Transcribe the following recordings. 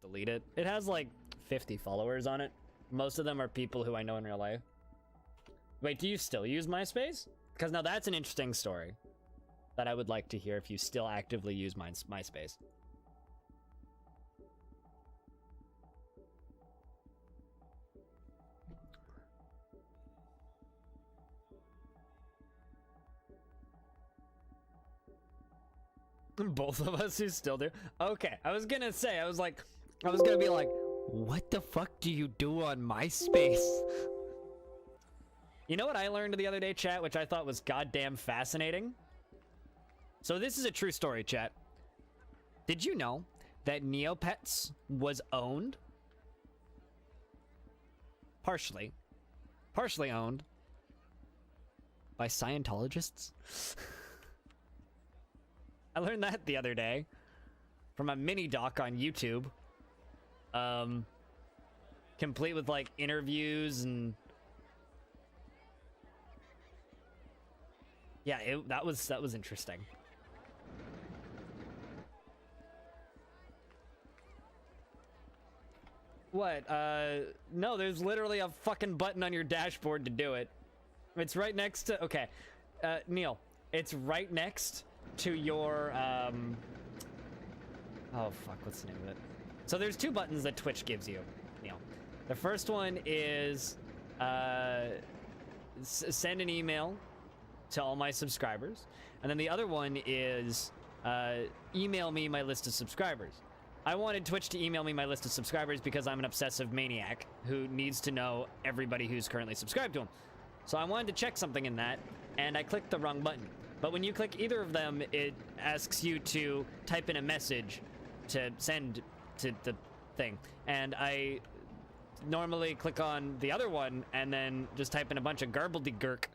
delete it. It has like 50 followers on it. Most of them are people who I know in real life. Wait, do you still use MySpace? Because now that's an interesting story that I would like to hear if you still actively use MySpace. Both of us who still do. Okay, I was gonna be like, what the fuck do you do on MySpace? You know what I learned the other day, chat, which I thought was goddamn fascinating? So this is a true story, chat. Did you know that Neopets was owned? Partially owned by Scientologists? I learned that the other day from a mini doc on YouTube. Complete with like interviews and yeah, that was interesting. What? No, there's literally a fucking button on your dashboard to do it. It's right next to, okay. Neil, it's right next to your, oh fuck, what's the name of it? So there's two buttons that Twitch gives you, Neil. The first one is, send an email to all my subscribers. And then the other one is, email me my list of subscribers. I wanted Twitch to email me my list of subscribers because I'm an obsessive maniac who needs to know everybody who's currently subscribed to him. So I wanted to check something in that, and I clicked the wrong button. But when you click either of them, it asks you to type in a message to send to the thing. And I normally click on the other one and then just type in a bunch of garbledygurk,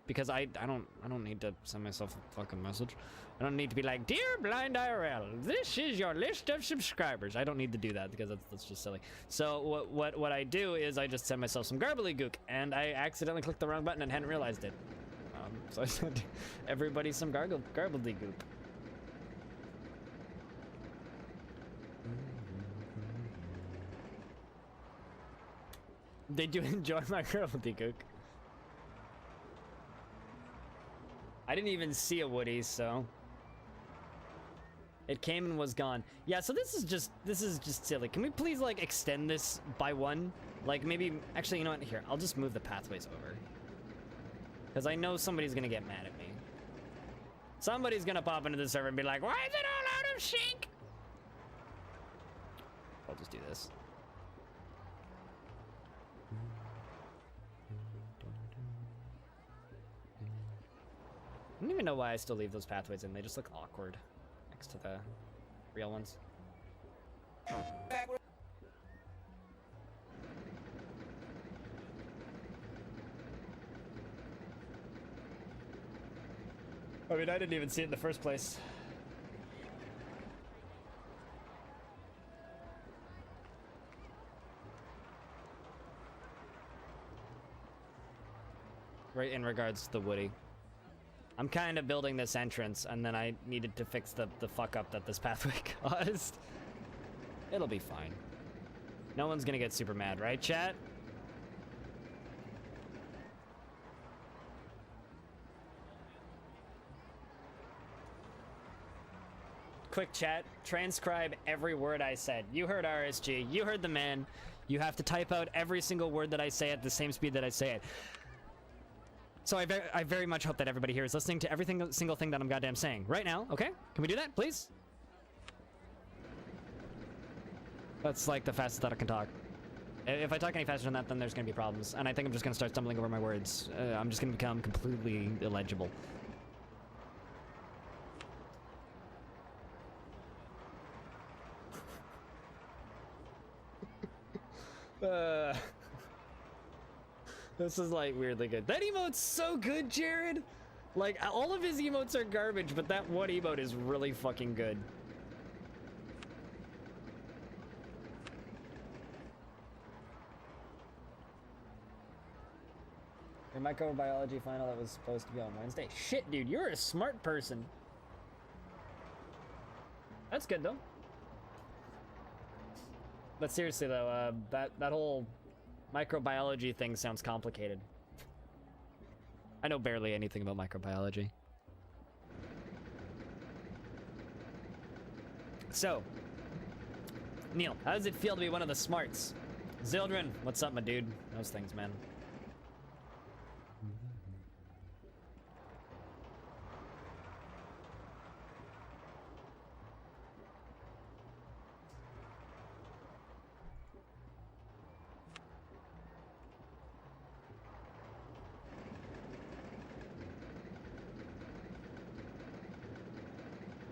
because I don't need to send myself a fucking message. I don't need to be like, dear BlindiRL, this is your list of subscribers. I don't need to do that because that's just silly. So what I do is I just send myself some garbledygook, and I accidentally clicked the wrong button and hadn't realized it. So I sent everybody some garbledygook. They do enjoy my garbledygook. I didn't even see a Woody, so it came and was gone. Yeah, so this is just silly. Can we please like extend this by one? Like maybe, actually, you know what? Here, I'll just move the pathways over. Because I know somebody's gonna get mad at me. Somebody's gonna pop into the server and be like, why is it all out of sync? I'll just do this. I don't even know why I still leave those pathways in. They just look awkward next to the real ones. I mean, I didn't even see it in the first place. Right in regards to the Woody. I'm kind of building this entrance, and then I needed to fix the fuck up that this pathway caused. It'll be fine. No one's gonna get super mad, right, chat? Quick chat, transcribe every word I said. You heard RSG, you heard the man. You have to type out every single word that I say at the same speed that I say it. So I very much hope that everybody here is listening to every single thing that I'm goddamn saying right now, okay? Can we do that, please? That's like the fastest that I can talk. If I talk any faster than that, then there's gonna be problems. And I think I'm just gonna start stumbling over my words. I'm just gonna become completely illegible. This is like weirdly good. That emote's so good, Jared. Like all of his emotes are garbage, but that one emote is really fucking good. Your microbiology final that was supposed to be on Wednesday. Shit, dude, you're a smart person. That's good though. But seriously though, that whole microbiology thing sounds complicated. I know barely anything about microbiology. So, Neil, how does it feel to be one of the smarts? Zildren, what's up, my dude? Those things, man.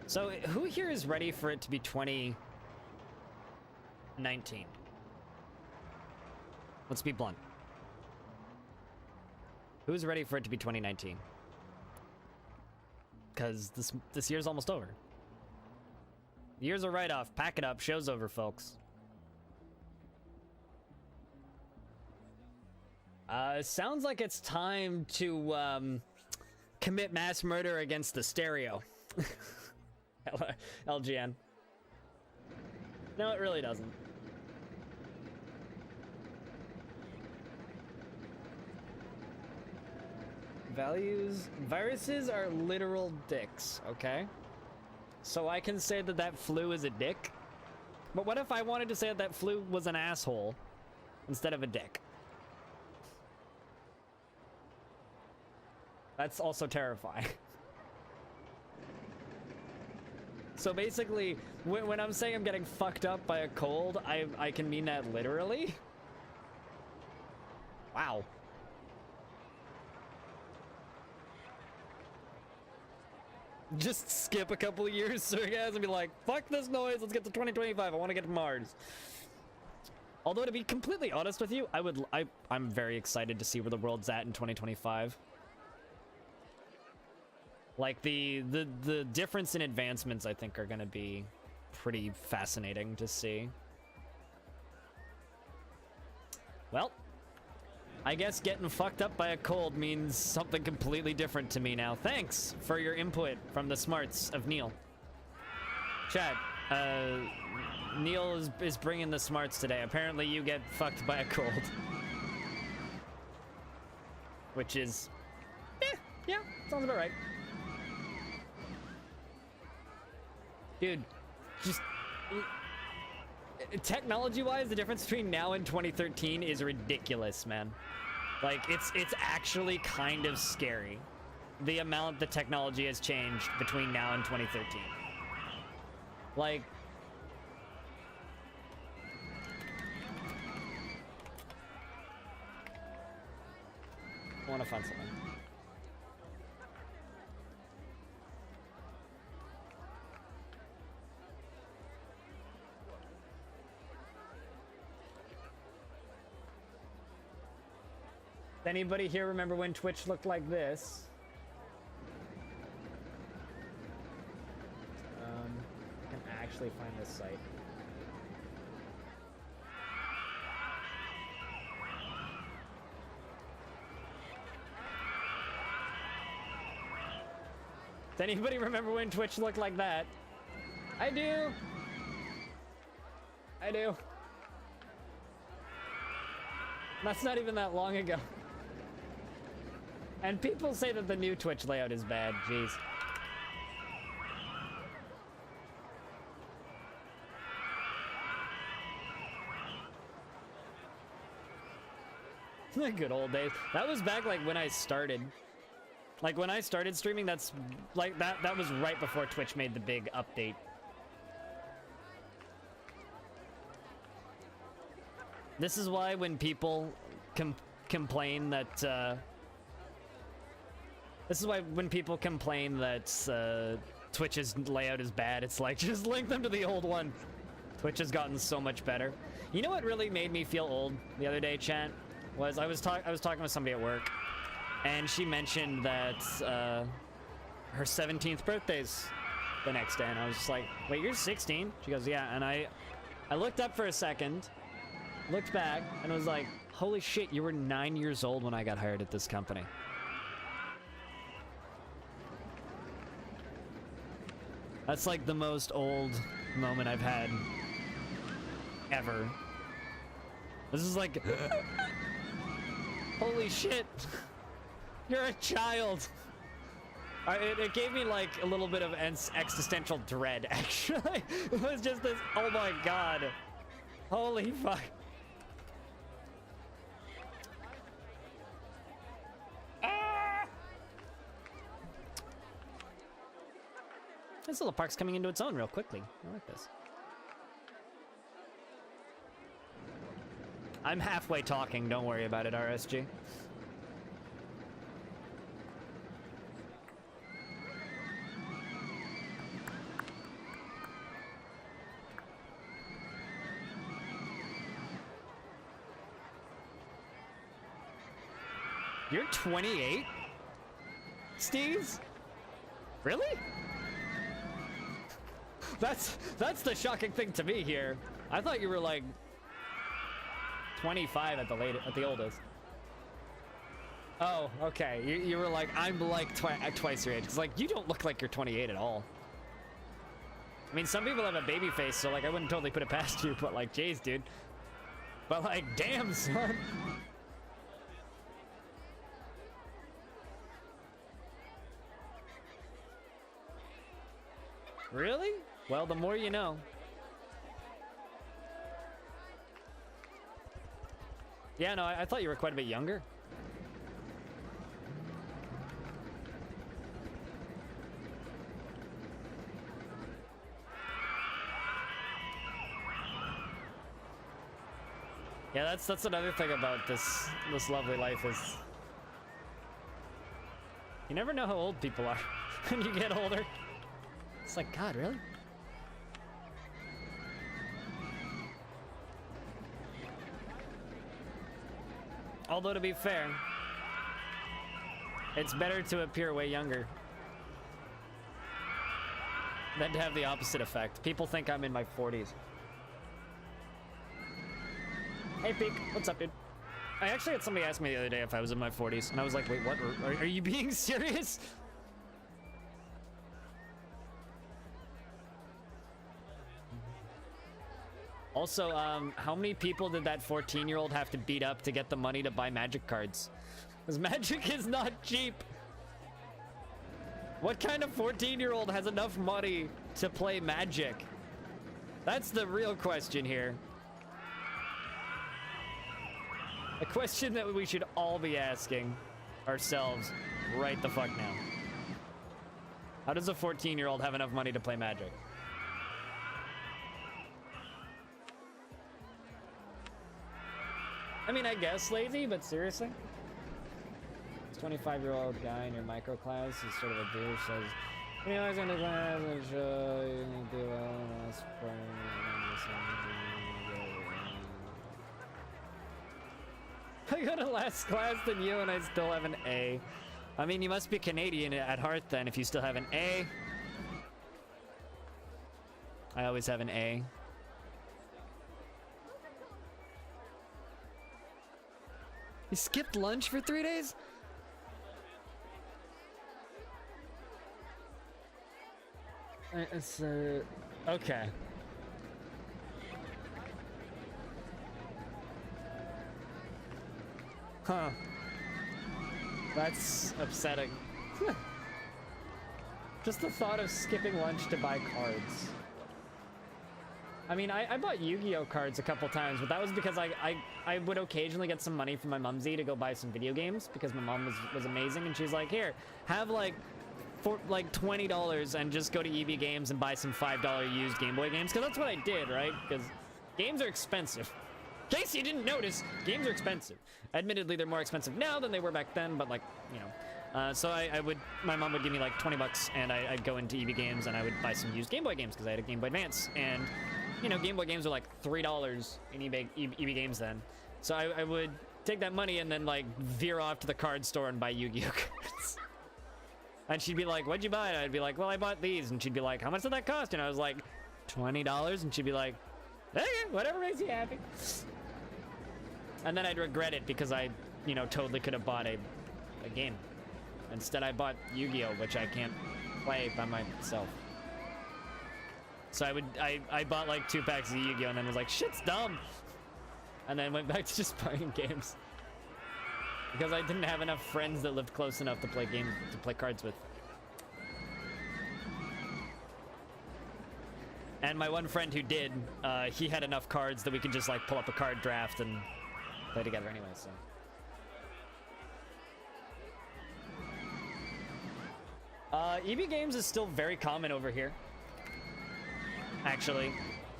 So, who here is ready for it to be 2019? Let's be blunt. Who's ready for it to be 2019? Because this year's almost over. The year's a write-off. Pack it up. Show's over, folks. Sounds like it's time to commit mass murder against the stereo. LGN. No, it really doesn't. Viruses are literal dicks, okay? So I can say that flu is a dick. But what if I wanted to say that flu was an asshole instead of a dick? That's also terrifying. So basically, when I'm saying I'm getting fucked up by a cold, I can mean that literally? Wow. Just skip a couple of years, so guys, and be like, fuck this noise, let's get to 2025, I want to get to Mars. Although, to be completely honest with you, I'm very excited to see where the world's at in 2025. Like, the difference in advancements, I think, are going to be pretty fascinating to see. Well, I guess getting fucked up by a cold means something completely different to me now. Thanks for your input from the smarts of Neil. Chat, Neil is bringing the smarts today. Apparently you get fucked by a cold. Which is, yeah, sounds about right. Dude, just technology-wise, the difference between now and 2013 is ridiculous, man. Like, it's actually kind of scary, the amount the technology has changed between now and 2013. Like, I want to find something. Anybody here remember when Twitch looked like this? I can actually find this site. Does anybody remember when Twitch looked like that? I do. I do. That's not even that long ago. And people say that the new Twitch layout is bad. Jeez. The good old days. That was back like when I started. Like when I started streaming, that's like that was right before Twitch made the big update. This is why when people complain that this is why when people complain that Twitch's layout is bad, it's like, just link them to the old one. Twitch has gotten so much better. You know what really made me feel old the other day, chat? Was I was talking with somebody at work, and she mentioned that her 17th birthday's the next day, and I was just like, wait, you're 16? She goes, yeah, and I looked up for a second, looked back, and was like, holy shit, you were 9 years old when I got hired at this company. That's like the most old moment I've had. ever. This is like, holy shit, you're a child. It gave me like a little bit of existential dread, actually. It was just this, oh my god. Holy fuck. Ah! This little park's coming into its own real quickly. I like this. I'm halfway talking, don't worry about it, RSG. You're 28? Steez? Really? That's the shocking thing to me here. I thought you were like 25 at the oldest. Oh, okay. You were like, I'm like twice your age. It's like, you don't look like you're 28 at all. I mean, some people have a baby face, so like I wouldn't totally put it past you, but like, jeez, dude. But like, damn, son. Really? Well, the more you know. Yeah, no, I thought you were quite a bit younger. Yeah, that's another thing about this lovely life is you never know how old people are when you get older. It's like, God, really? Although, to be fair, it's better to appear way younger than to have the opposite effect. People think I'm in my 40s. Hey, Peek. What's up, dude? I actually had somebody ask me the other day if I was in my 40s, and I was like, wait, what? Are you being serious? Also, how many people did that 14-year-old have to beat up to get the money to buy magic cards? Because magic is not cheap. What kind of 14-year-old has enough money to play magic? That's the real question here. A question that we should all be asking ourselves right the fuck now. How does a 14-year-old have enough money to play magic? I mean, I guess lazy, but seriously? This 25-year-old guy in your micro class is sort of a douche. Says, you know, I was in the class and show you do well in last spring. I got a less class than you and I still have an A. I mean, you must be Canadian at heart then if you still have an A. I always have an A. You skipped lunch for 3 days? It's, okay. Huh. That's upsetting. Just the thought of skipping lunch to buy cards. I mean, I bought Yu-Gi-Oh cards a couple times, but that was because I would occasionally get some money from my mumsy to go buy some video games because my mom was amazing, and she's like, here, have like $20 and just go to EB Games and buy some $5 used Game Boy games, because that's what I did, right? Because games are expensive. In case you didn't notice, games are expensive. Admittedly, they're more expensive now than they were back then, but like, you know. So my mom would give me like 20 bucks and I'd go into EB Games and I would buy some used Game Boy games because I had a Game Boy Advance. And, you know, Game Boy games were like $3 in EB Games then. So I would take that money and then like veer off to the card store and buy Yu-Gi-Oh cards. And she'd be like, what'd you buy? And I'd be like, well, I bought these. And she'd be like, how much did that cost? And I was like, $20. And she'd be like, hey, whatever makes you happy. And then I'd regret it because I, you know, totally could have bought a game. Instead, I bought Yu-Gi-Oh, which I can't play by myself. So I bought like 2 packs of Yu-Gi-Oh! And then was like, shit's dumb. And then went back to just buying games. Because I didn't have enough friends that lived close enough to play cards with. And my one friend who did, he had enough cards that we could just like pull up a card draft and play together anyway, so. EB Games is still very common over here. Actually,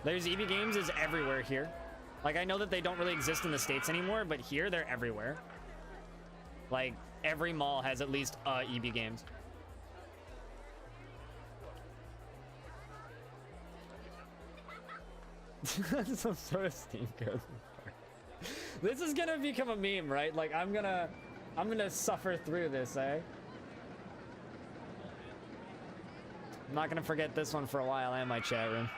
there's EB Games is everywhere here. Like, I know that they don't really exist in the States anymore, but here they're everywhere. Like, every mall has at least EB Games. Some sort of Steam code. This is gonna become a meme, right? Like, I'm gonna suffer through this, eh? I'm not gonna forget this one for a while, am I, chat room?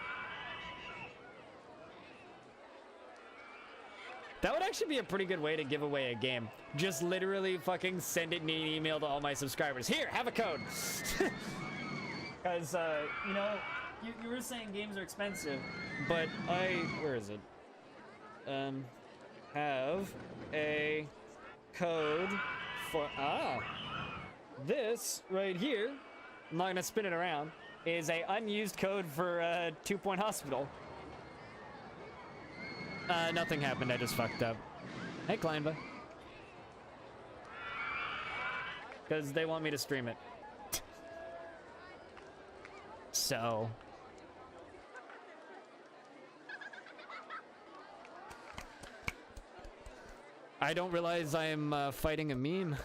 That would actually be a pretty good way to give away a game. Just literally fucking send it in an email to all my subscribers. Here, have a code. Because, you know, you were saying games are expensive, but where is it? Have a code for, this right here, I'm not gonna spin it around, is a unused code for 2 Point Hospital. Nothing happened, I just fucked up. Hey, Kleinba. Because they want me to stream it. So. I don't realize I'm fighting a meme.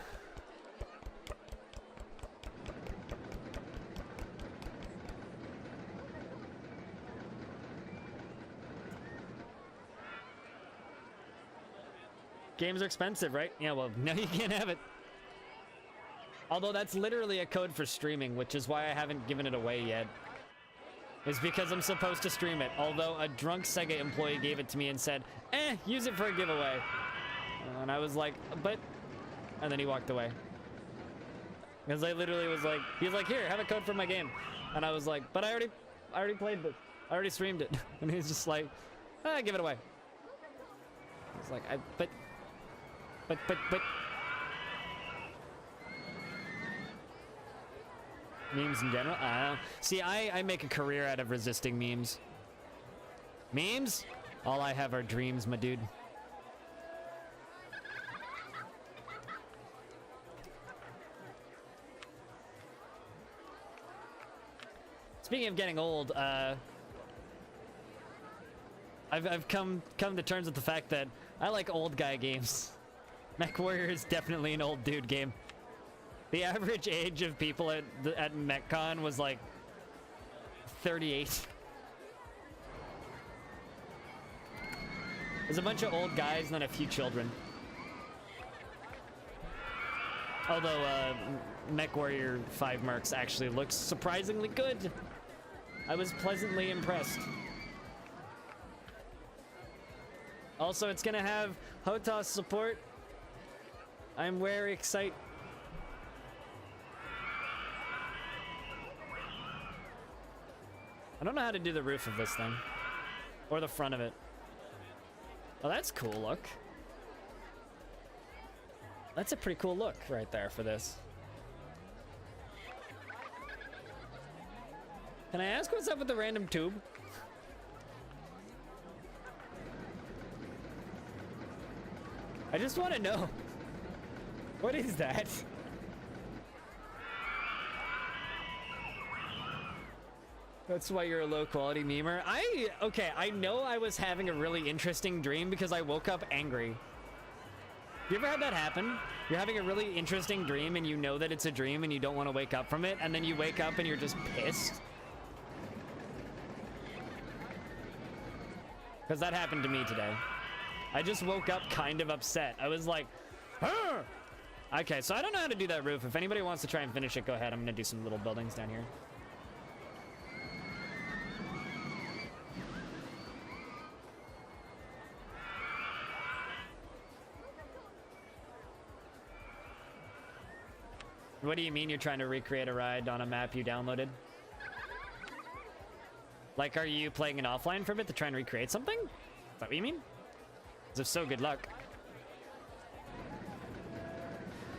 Games are expensive, right? Yeah, well, no, you can't have it. Although that's literally a code for streaming, which is why I haven't given it away yet. It's because I'm supposed to stream it. Although a drunk Sega employee gave it to me and said, use it for a giveaway. And I was like, but... And then he walked away. Because I literally was like, he's like, here, have a code for my game. And I was like, but I already played this. I already streamed it. And he's just like, give it away. He's like, but... Memes in general? I don't know. See, I make a career out of resisting memes. Memes? All I have are dreams, my dude. Speaking of getting old, I've come to terms with the fact that I like old guy games. MechWarrior is definitely an old dude game. The average age of people at MechCon was like 38. There's a bunch of old guys and then a few children. Although MechWarrior 5 Mercs actually looks surprisingly good. I was pleasantly impressed. Also, it's gonna have HOTAS support. I'm very excited. I don't know how to do the roof of this thing. Or the front of it. Oh, that's cool look. That's a pretty cool look right there for this. Can I ask what's up with the random tube? I just want to know. What is that? That's why you're a low quality memer. Okay, I know I was having a really interesting dream because I woke up angry. You ever had that happen? You're having a really interesting dream and you know that it's a dream and you don't want to wake up from it, and then you wake up and you're just pissed? Because that happened to me today. I just woke up kind of upset. I was like, "Arr!" Okay, so I don't know how to do that roof. If anybody wants to try and finish it, go ahead. I'm gonna do some little buildings down here. What do you mean you're trying to recreate a ride on a map you downloaded? Like, are you playing an offline for a bit to try and recreate something? Is that what you mean? 'Cause if so, good luck.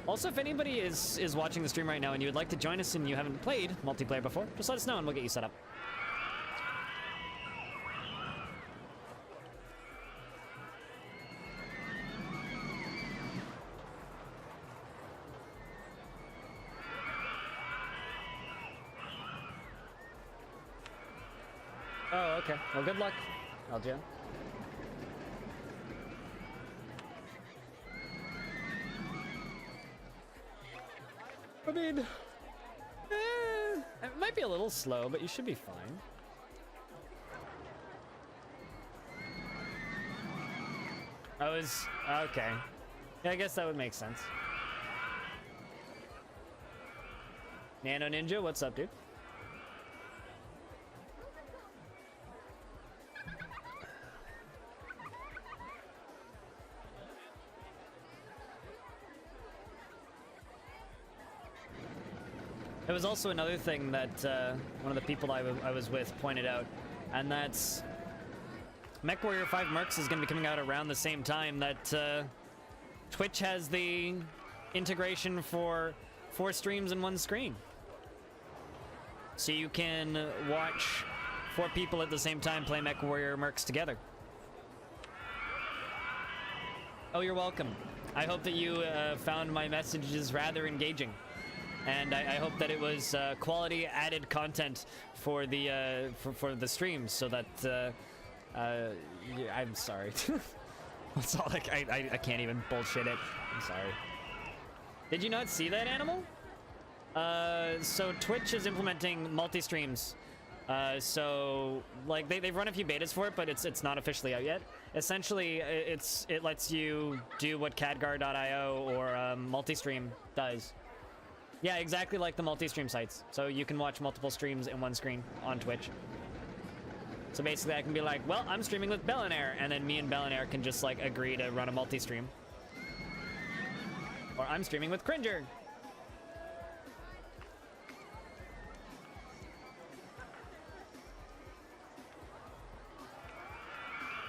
Also, if anybody is watching the stream right now and you would like to join us and you haven't played multiplayer before, just let us know and we'll get you set up. Oh, okay. Well, good luck, LGN. I mean, it might be a little slow, but you should be fine. Okay. Yeah, I guess that would make sense. Nano Ninja, what's up, dude? There was also another thing that one of the people I was with pointed out, and that's MechWarrior 5 Mercs is going to be coming out around the same time that Twitch has the integration for 4 streams in 1 screen. So you can watch 4 people at the same time play MechWarrior Mercs together. Oh, you're welcome. I hope that you found my messages rather engaging. And I hope that it was quality added content for the streams, so that yeah, I'm sorry. That's all. Like I can't even bullshit it. I'm sorry. Did you not see that, Animal? So Twitch is implementing multi-streams. So like they've run a few betas for it, but it's not officially out yet. Essentially, it lets you do what Cadgar.io or multi-stream does. Yeah, exactly like the multi-stream sites. So you can watch multiple streams in 1 screen on Twitch. So basically I can be like, well, I'm streaming with Bellinair, and then me and Bellinair can just like agree to run a multi-stream. Or I'm streaming with Cringer.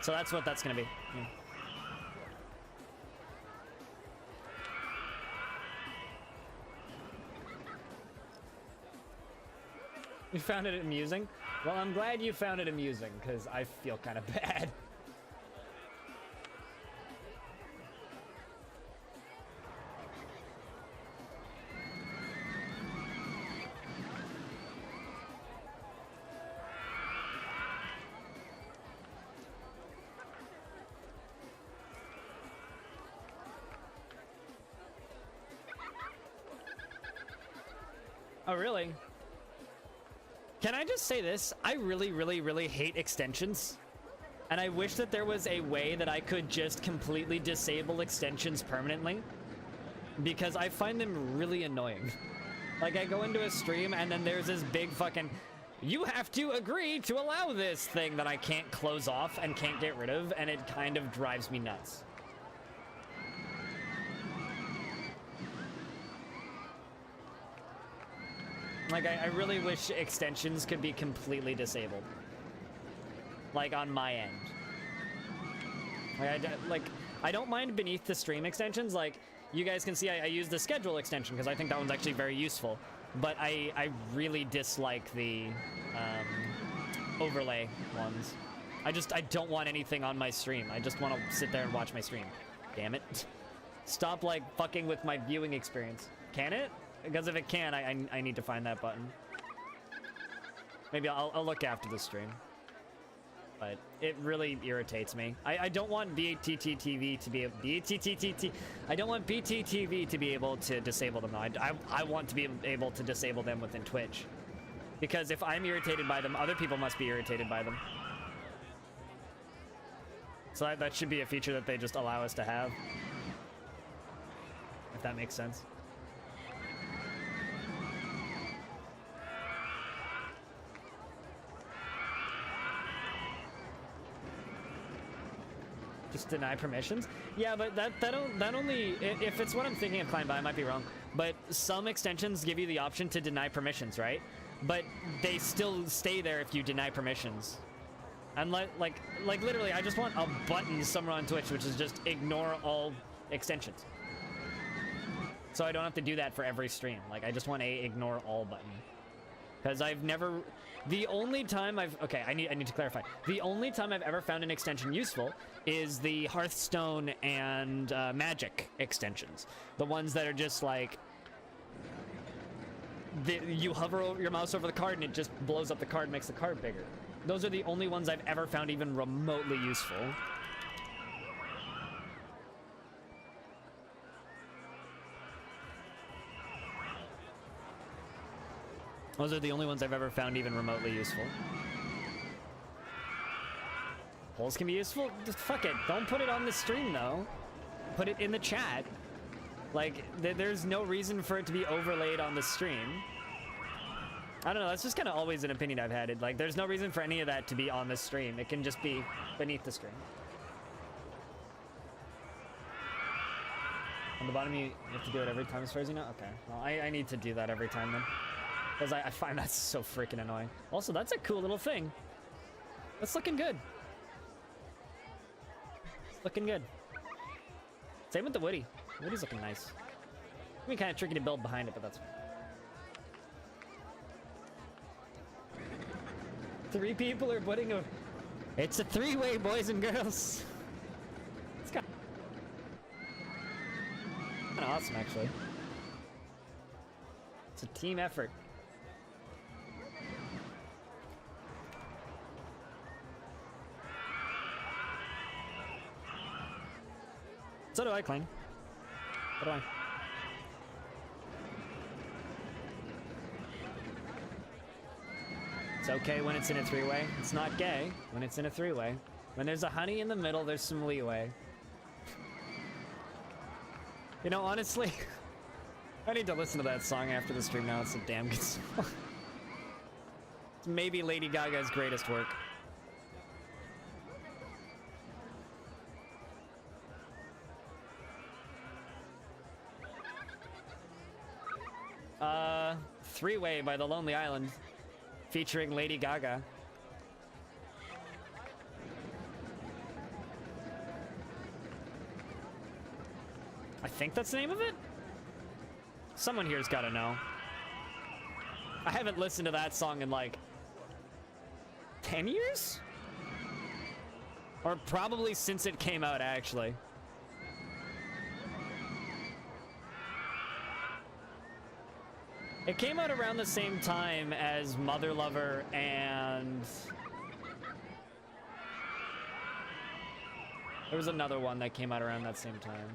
So that's what that's gonna be. Yeah. You found it amusing? Well, I'm glad you found it amusing, because I feel kind of bad. Oh, really? Can I just say this? I really, really, really hate extensions. And I wish that there was a way that I could just completely disable extensions permanently. Because I find them really annoying. Like, I go into a stream and then there's this big fucking, you have to agree to allow this thing that I can't close off and can't get rid of, and it kind of drives me nuts. Like, I really wish extensions could be completely disabled. Like, on my end. Like, I don't mind beneath the stream extensions. Like, you guys can see I use the schedule extension because I think that one's actually very useful. But I really dislike the overlay ones. I don't want anything on my stream. I just want to sit there and watch my stream. Damn it. Stop, like, fucking with my viewing experience. Can it? Because if it can, I need to find that button. Maybe I'll look after the stream. But it really irritates me. I don't want BTTV to be BTTT. I don't want BTTV to be able to disable them. I want to be able to disable them within Twitch. Because if I'm irritated by them, other people must be irritated by them. So that should be a feature that they just allow us to have. If that makes sense. Just deny permissions? Yeah, but that only, if it's what I'm thinking of, Klein, but I might be wrong. But some extensions give you the option to deny permissions, right? but they still stay there if you deny permissions. And like literally, I just want a button somewhere on Twitch, which is just ignore all extensions. So I don't have to do that for every stream. Like, I just want a ignore all button. Because I've never... The only time I've... Okay, I need to clarify. The only time I've ever found an extension useful is the Hearthstone and Magic extensions. The ones that are just like... you hover your mouse over the card and it just blows up the card and makes the card bigger. Those are the only ones I've ever found even remotely useful. Those are the only ones I've ever found even remotely useful. Polls can be useful? Just fuck it. Don't put it on the stream, though. Put it in the chat. Like, there's no reason for it to be overlaid on the stream. I don't know. That's just kind of always an opinion I've had. Like, there's no reason for any of that to be on the stream. It can just be beneath the stream. On the bottom, you have to do it every time it's frozen out? Okay. Well, I need to do that every time, then. Because I find that so freaking annoying. Also, that's a cool little thing. That's looking good. It's looking good. Same with the Woody. Woody's looking nice. I mean, kind of tricky to build behind it, but that's fine. 3 people are putting a... It's a 3-way, boys and girls. It's kind of awesome, actually. It's a team effort. So do I, Clang. So do I. It's okay when it's in a 3-way. It's not gay when it's in a 3-way. When there's a honey in the middle, there's some leeway. You know, honestly, I need to listen to that song after the stream now. It's a damn good song. It's maybe Lady Gaga's greatest work. Three-Way by The Lonely Island, featuring Lady Gaga. I think that's the name of it? Someone here's gotta know. I haven't listened to that song in like 10 years? Or probably since it came out, actually. It came out around the same time as Mother Lover and... There was another one that came out around that same time.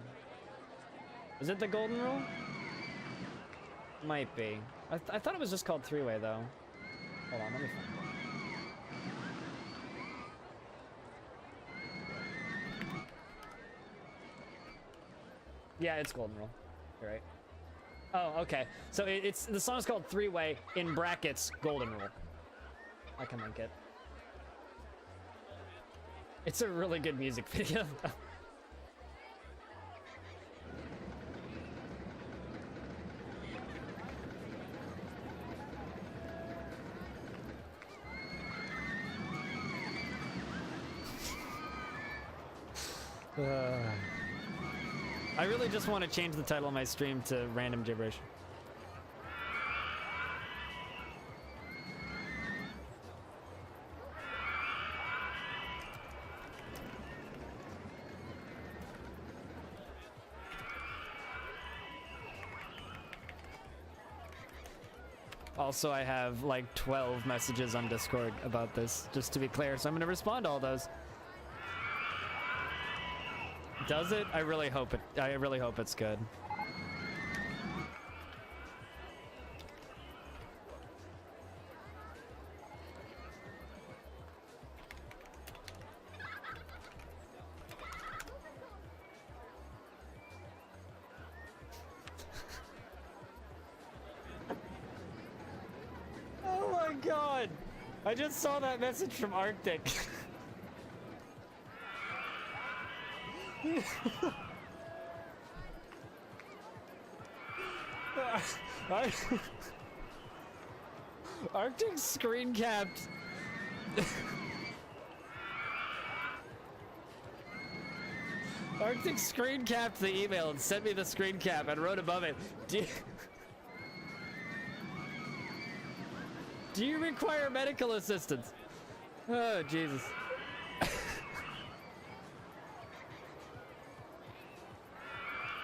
Is it The Golden Rule? Might be. I thought it was just called 3-Way, though. Hold on, let me find it. Yeah, it's Golden Rule. You're right. Oh, okay. So it's the song's called 3-Way, in brackets, Golden Rule. I can link it. It's a really good music video. I really just want to change the title of my stream to Random Gibberish. Also, I have like 12 messages on Discord about this, just to be clear, so I'm gonna respond to all those. Does it? I really hope it's good. Oh my god! I just saw that message from Arctic. Arctic screen capped. Arctic screen capped the email and sent me the screen cap and wrote above it, do you require medical assistance? Oh, Jesus.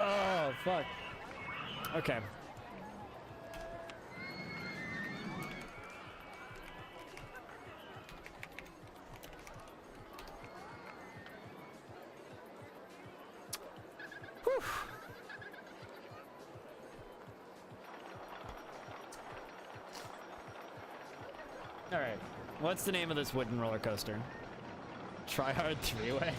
Oh, fuck. Okay. Whew. All right. What's the name of this wooden roller coaster? Try hard three-way.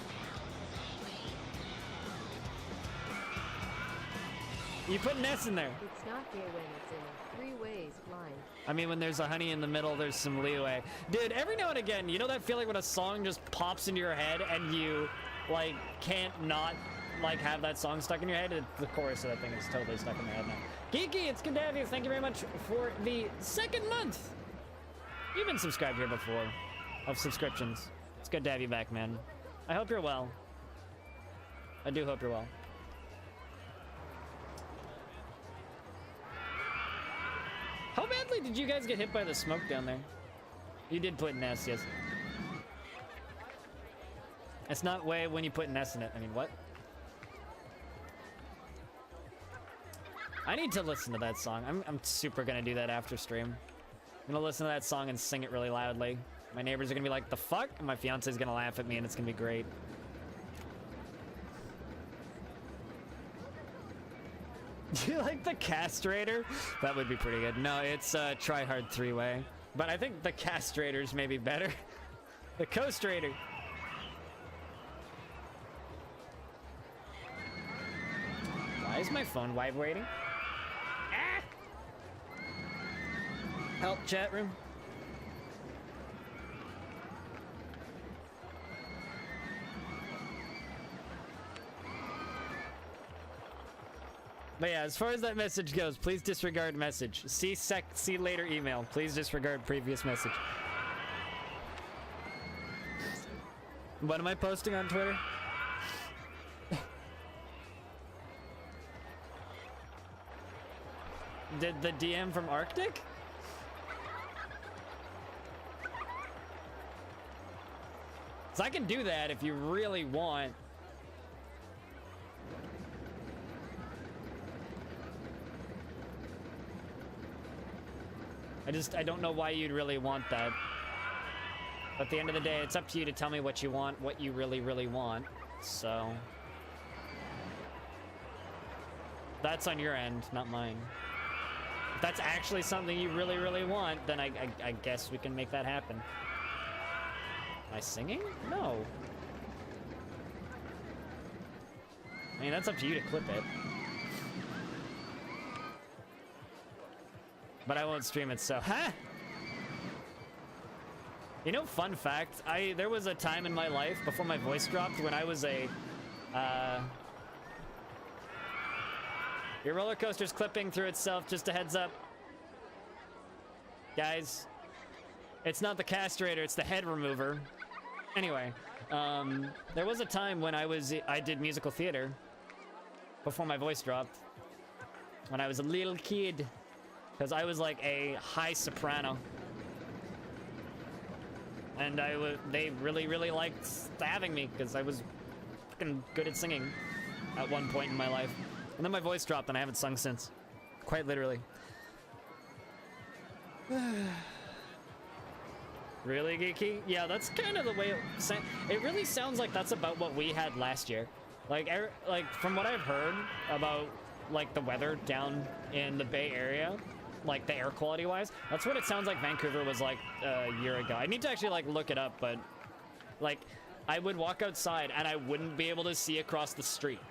You put an S in there. It's not gay when it's in 3 ways blind. I mean, when there's a honey in the middle, there's some leeway. Dude, every now and again, you know that feeling when a song just pops into your head and you, like, can't not, like, have that song stuck in your head? The chorus of that thing is totally stuck in my head now. Geeky, it's good to have you. Thank you very much for the 2nd month. You've been subscribed here before, of subscriptions. It's good to have you back, man. I hope you're well. I do hope you're well. How badly did you guys get hit by the smoke down there? You did put an S, yes. It's not way when you put an S in it. I mean, what? I need to listen to that song. I'm super gonna do that after stream. I'm gonna listen to that song and sing it really loudly. My neighbors are gonna be like, the fuck? And my fiance's gonna laugh at me and it's gonna be great. Do you like the castrator? That would be pretty good. No, it's try hard three-way. But I think the castrator's maybe better. The coastrator. Why is my phone vibrating? Ah! Help, chat room. But yeah, as far as that message goes, please disregard message. See later email. Please disregard previous message. What am I posting on Twitter? Did the DM from Arctic? So I can do that if you really want. I don't know why you'd really want that. But at the end of the day, it's up to you to tell me what you want, what you really, really want. So that's on your end, not mine. If that's actually something you really, really want, then I guess we can make that happen. Am I singing? No. I mean, that's up to you to clip it. But I won't stream it, so... Huh? You know, fun fact, there was a time in my life before my voice dropped when I was a... Your roller coaster's clipping through itself, just a heads up. Guys, it's not the castrator, it's the head remover. Anyway, there was a time when I did musical theater before my voice dropped. When I was a little kid. Because I was like a high soprano. And they really, really liked having me because I was fucking good at singing at one point in my life. And then my voice dropped and I haven't sung since. Quite literally. Really, Geeky? Yeah, that's kind of the way it really sounds like that's about what we had last year. Like from what I've heard about like the weather down in the Bay Area, like the air quality wise, that's what it sounds like Vancouver was like a year ago. I need to actually like look it up, but like I would walk outside and I wouldn't be able to see across the street.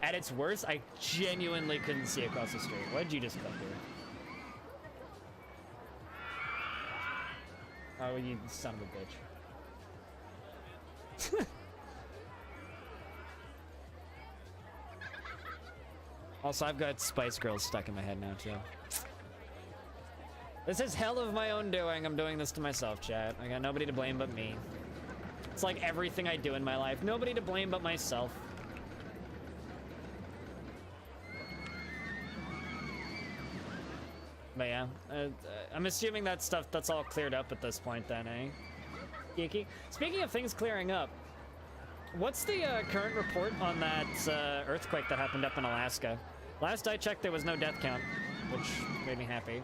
At its worst, I genuinely couldn't see across the street. What did you just click here? Oh, you son of a bitch. Also, I've got Spice Girls stuck in my head now, too. This is hell of my own doing. I'm doing this to myself, chat. I got nobody to blame but me. It's like everything I do in my life. Nobody to blame but myself. But yeah, I'm assuming that stuff, that's all cleared up at this point then, eh? Geeky. Speaking of things clearing up, what's the current report on that earthquake that happened up in Alaska? Last I checked, there was no death count, which made me happy.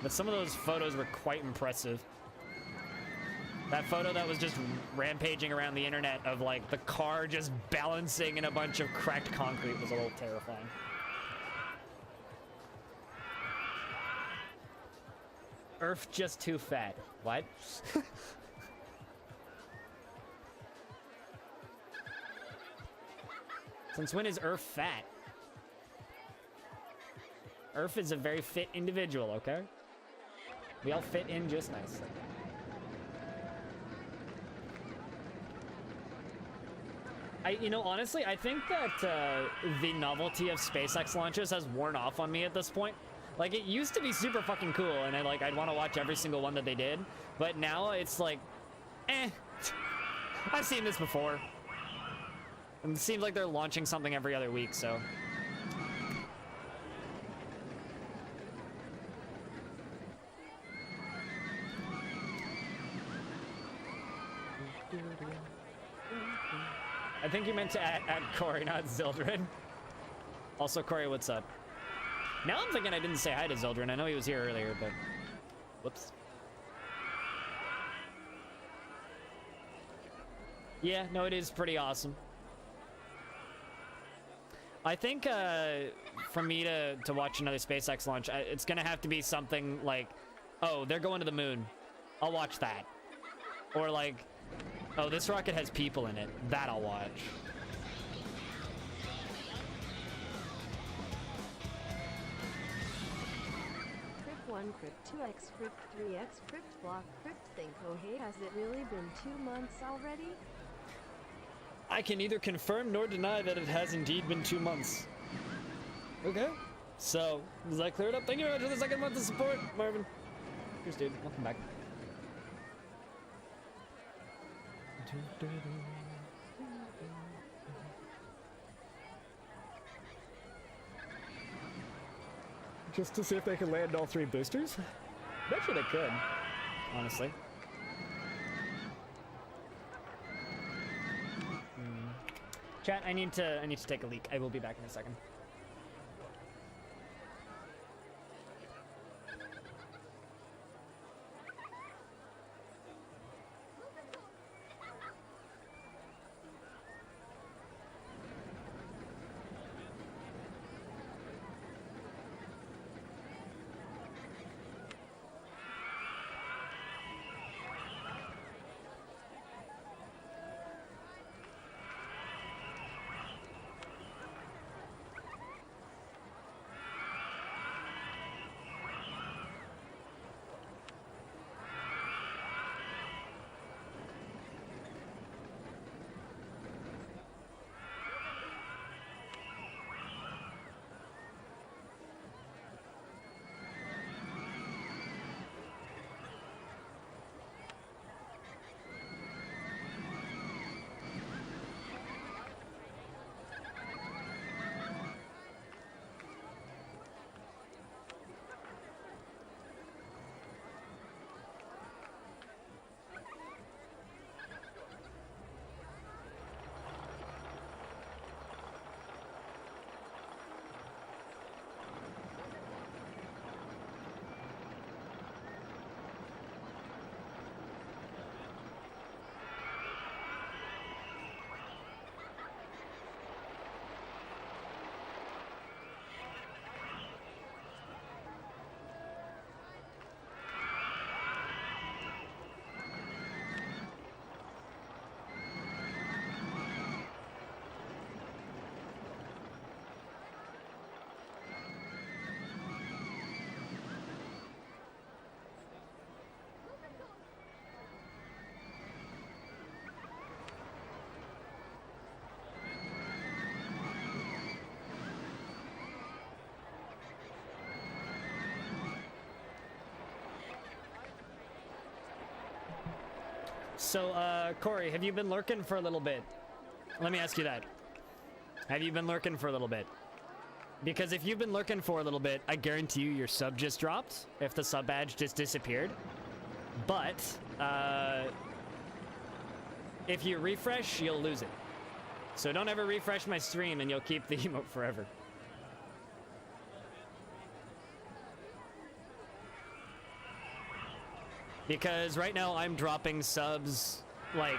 But some of those photos were quite impressive. That photo that was just rampaging around the internet of like the car just balancing in a bunch of cracked concrete was a little terrifying. Earth just too fat. What? Since when is Earth fat? Earth is a very fit individual, okay? We all fit in just nicely. Honestly, I think that the novelty of SpaceX launches has worn off on me at this point. Like, it used to be super fucking cool, and I'd want to watch every single one that they did. But now it's like, I've seen this before. And it seems like they're launching something every other week, so. I think you meant to add Corey, not Zildren. Also, Corey, what's up? Now I'm thinking I didn't say hi to Zildren. I know he was here earlier, but... Whoops. Yeah, no, it is pretty awesome. I think for me to watch another SpaceX launch, it's gonna have to be something like, oh, they're going to the moon. I'll watch that. Or like, oh, this rocket has people in it. That I'll watch. Crypt 1, Crypt 2X, Crypt 3X, Crypt Block, Crypt Think. Oh hey, has it really been 2 months already? I can neither confirm nor deny that it has indeed been 2 months. Okay. So, does that clear it up? Thank you very much for the second month of support, Marvin. Cheers, dude. Welcome back. Just to see if they can land all 3 boosters? Bet you they could, honestly. Chat, I need to take a leak. I will be back in a second. So, Corey, have you been lurking for a little bit? Let me ask you that. Have you been lurking for a little bit? Because if you've been lurking for a little bit, I guarantee you your sub just dropped if the sub badge just disappeared. But, if you refresh, you'll lose it. So don't ever refresh my stream and you'll keep the emote forever. Because right now I'm dropping subs like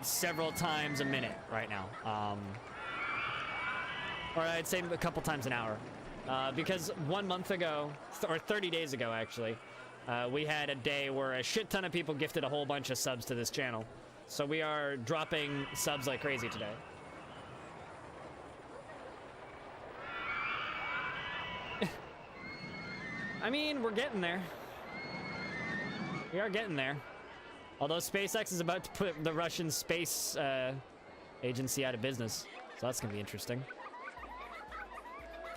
several times a minute right now. Or I'd say a couple times an hour. Because 1 month ago, or 30 days ago actually, we had a day where a shit ton of people gifted a whole bunch of subs to this channel. So we are dropping subs like crazy today. I mean, we're getting there. We are getting there. Although SpaceX is about to put the Russian space agency out of business. So that's gonna be interesting.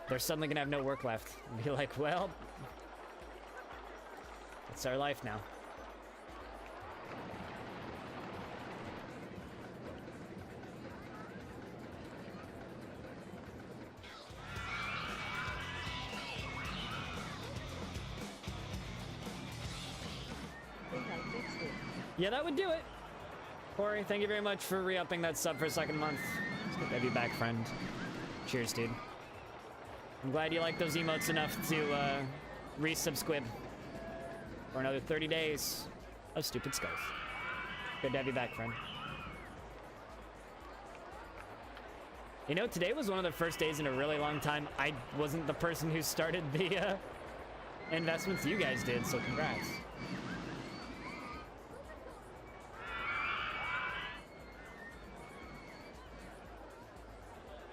They're suddenly gonna have no work left. And be like, well, it's our life now. Yeah, that would do it. Corey, thank you very much for re-upping that sub for a second month. It's good to have you back, friend. Cheers, dude. I'm glad you like those emotes enough to resubscribe for another 30 days of stupid skulls. Good to have you back, friend. You know, today was one of the first days in a really long time I wasn't the person who started the investments. You guys did, so congrats.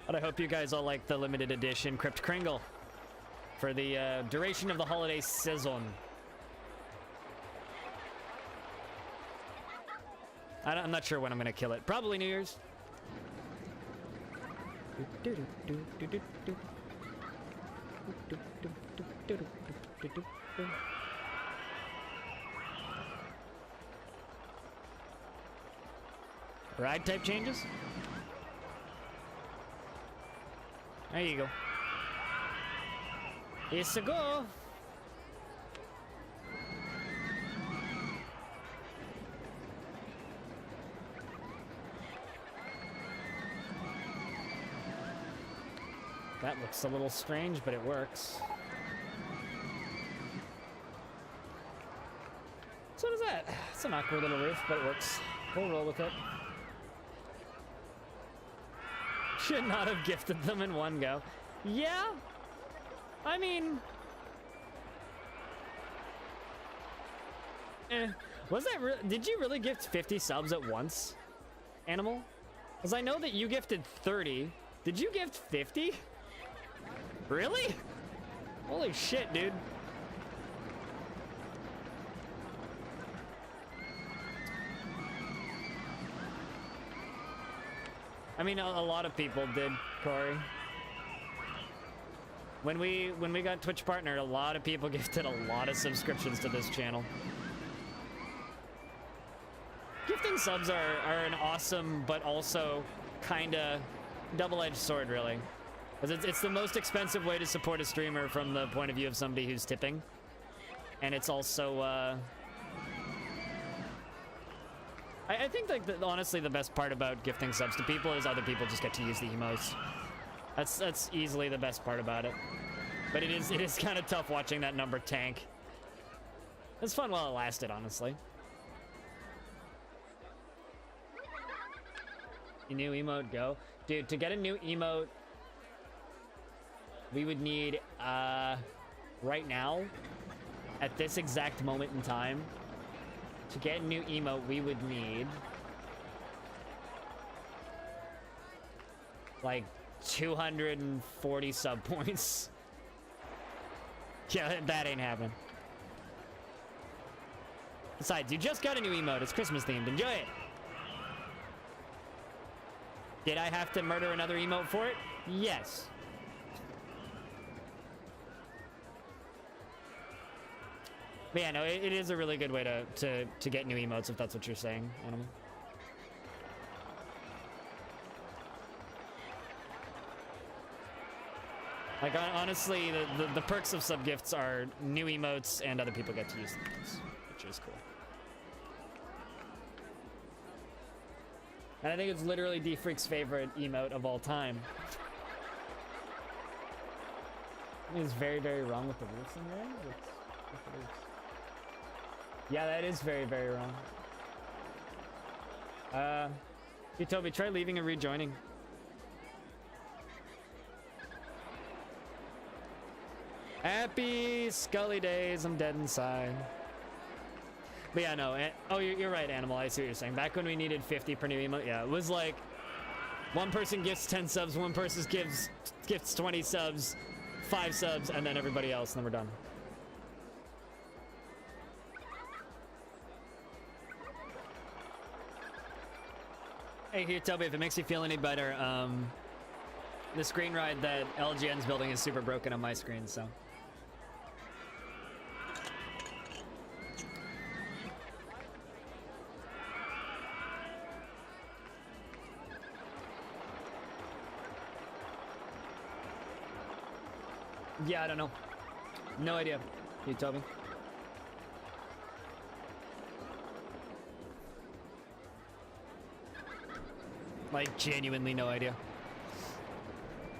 But I hope you guys all like the limited edition Crypt Kringle for the duration of the holiday season. I'm not sure when I'm gonna kill it. Probably New Year's. Ride type changes? There you go. It's a go. That looks a little strange, but it works. So does that. It's an awkward little roof, but it works. We'll roll with it. Should not have gifted them in one go. Yeah? I mean... Was that did you really gift 50 subs at once, Animal? Because I know that you gifted 30. Did you gift 50? Really? Holy shit, dude. I mean, a lot of people did, Corey. When we got Twitch partnered, a lot of people gifted a lot of subscriptions to this channel. Gifting subs are an awesome, but also kinda double-edged sword, really. Because it's the most expensive way to support a streamer from the point of view of somebody who's tipping. And it's also, I think like honestly the best part about gifting subs to people is other people just get to use the emotes. That's easily the best part about it. But it is kind of tough watching that number tank. It's fun while it lasted, honestly. A new emote, go. Dude, to get a new emote, we would need, right now, at this exact moment in time, to get a new emote, we would need like 240 sub points. Yeah, that ain't happening. Besides, you just got a new emote. It's Christmas themed. Enjoy it. Did I have to murder another emote for it? Yes. But yeah, no, it is a really good way to get new emotes if that's what you're saying, Animal. Like, honestly, the perks of sub-gifts are new emotes and other people get to use them, which is cool. And I think it's literally D-Freak's favorite emote of all time. It's very, very wrong with the roofs in there. Yeah, that is very, very wrong. You told me, try leaving and rejoining. Happy Scully days, I'm dead inside. But yeah, no, oh, you're right, Animal, I see what you're saying. Back when we needed 50 per new emote, yeah, it was like, one person gifts 10 subs, one person gifts 20 subs, 5 subs, and then everybody else, and then we're done. Hey, here, Toby, if it makes you feel any better, the screen ride that LGN's building is super broken on my screen, so. Yeah, I don't know. No idea. You tell me. Like, genuinely no idea.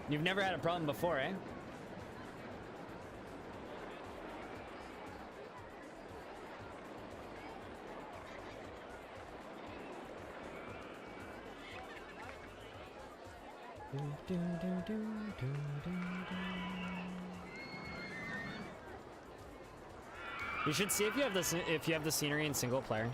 You've never had a problem before, eh? You should see if you have the scenery in single player.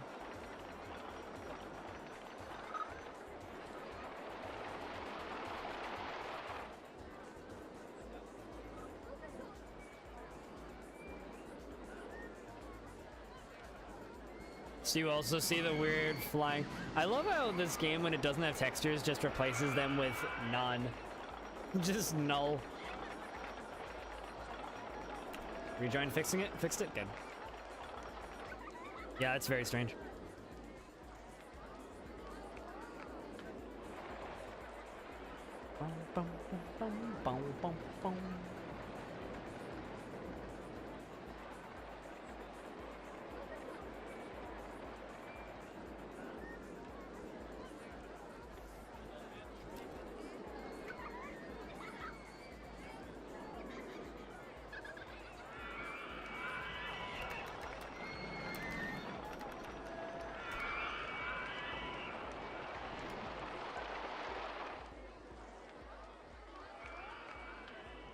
So you also see the weird flying. I love how this game, when it doesn't have textures, just replaces them with none. Just null. Rejoin fixing it? Fixed it? Good. Yeah, it's very strange.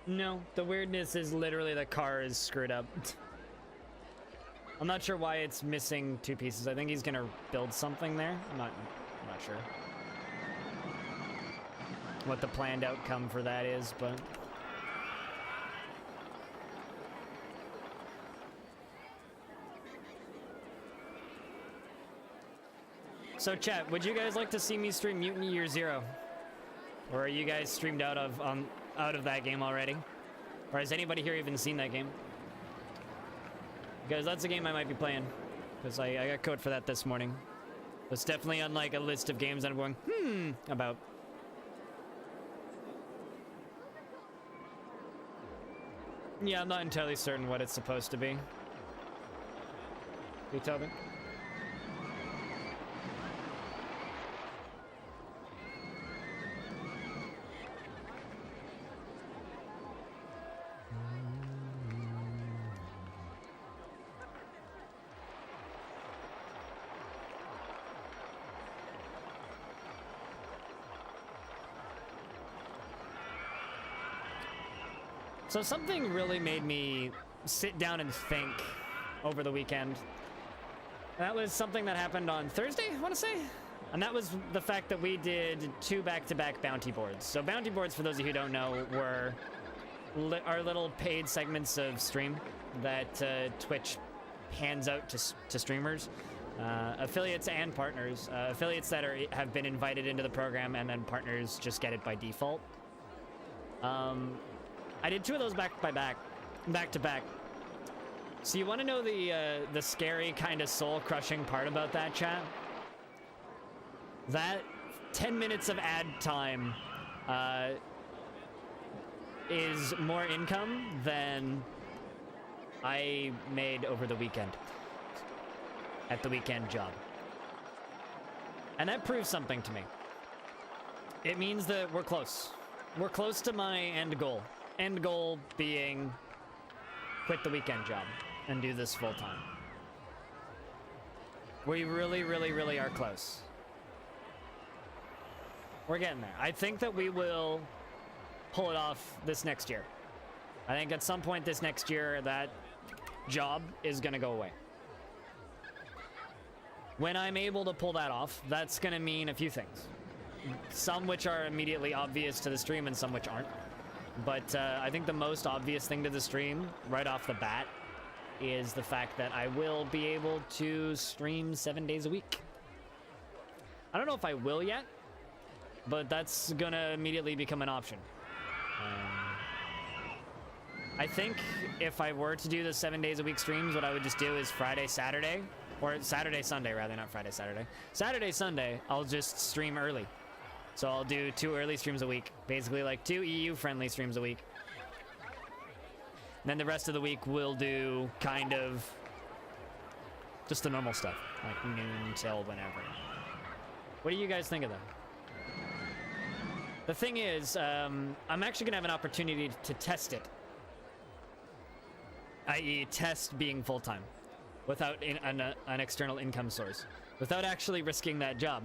No, the weirdness is literally the car is screwed up. I'm not sure why it's missing 2 pieces. I think he's gonna build something there. I'm not sure what the planned outcome for that is, but so chat, would you guys like to see me stream Mutiny Year Zero? Or are you guys streamed out of that game already? Or has anybody here even seen that game? Because that's a game I might be playing. Because I got code for that this morning. It's definitely on like a list of games that I'm going, about. Yeah, I'm not entirely certain what it's supposed to be. You tell me? So something really made me sit down and think over the weekend. That was something that happened on Thursday, I want to say? And that was the fact that we did 2 back-to-back bounty boards. So bounty boards, for those of you who don't know, were our little paid segments of stream that Twitch hands out to streamers, affiliates and partners. Affiliates that have been invited into the program, and then partners just get it by default. I did 2 of those back to back. So you want to know the scary, kind of soul-crushing part about that, chat? That 10 minutes of ad time is more income than I made over the weekend at the weekend job. And that proves something to me. It means that we're close. We're close to my end goal. End goal being quit the weekend job and do this full time. We really, really, really are close. We're getting there. I think that we will pull it off this next year. I think at some point this next year, that job is going to go away. When I'm able to pull that off, that's going to mean a few things. Some which are immediately obvious to the stream and some which aren't. But I think the most obvious thing to the stream, right off the bat, is the fact that I will be able to stream 7 days a week. I don't know if I will yet, but that's gonna immediately become an option. I think if I were to do the 7 days a week streams, what I would just do is Friday, Saturday, or Saturday, Sunday, rather, not Friday, Saturday. Saturday, Sunday, I'll just stream early. So I'll do 2 early streams a week, basically like 2 EU-friendly streams a week. And then the rest of the week we'll do kind of just the normal stuff, like noon till whenever. What do you guys think of that? The thing is, I'm actually gonna have an opportunity to test it. I.e. test being full-time without an external income source, without actually risking that job.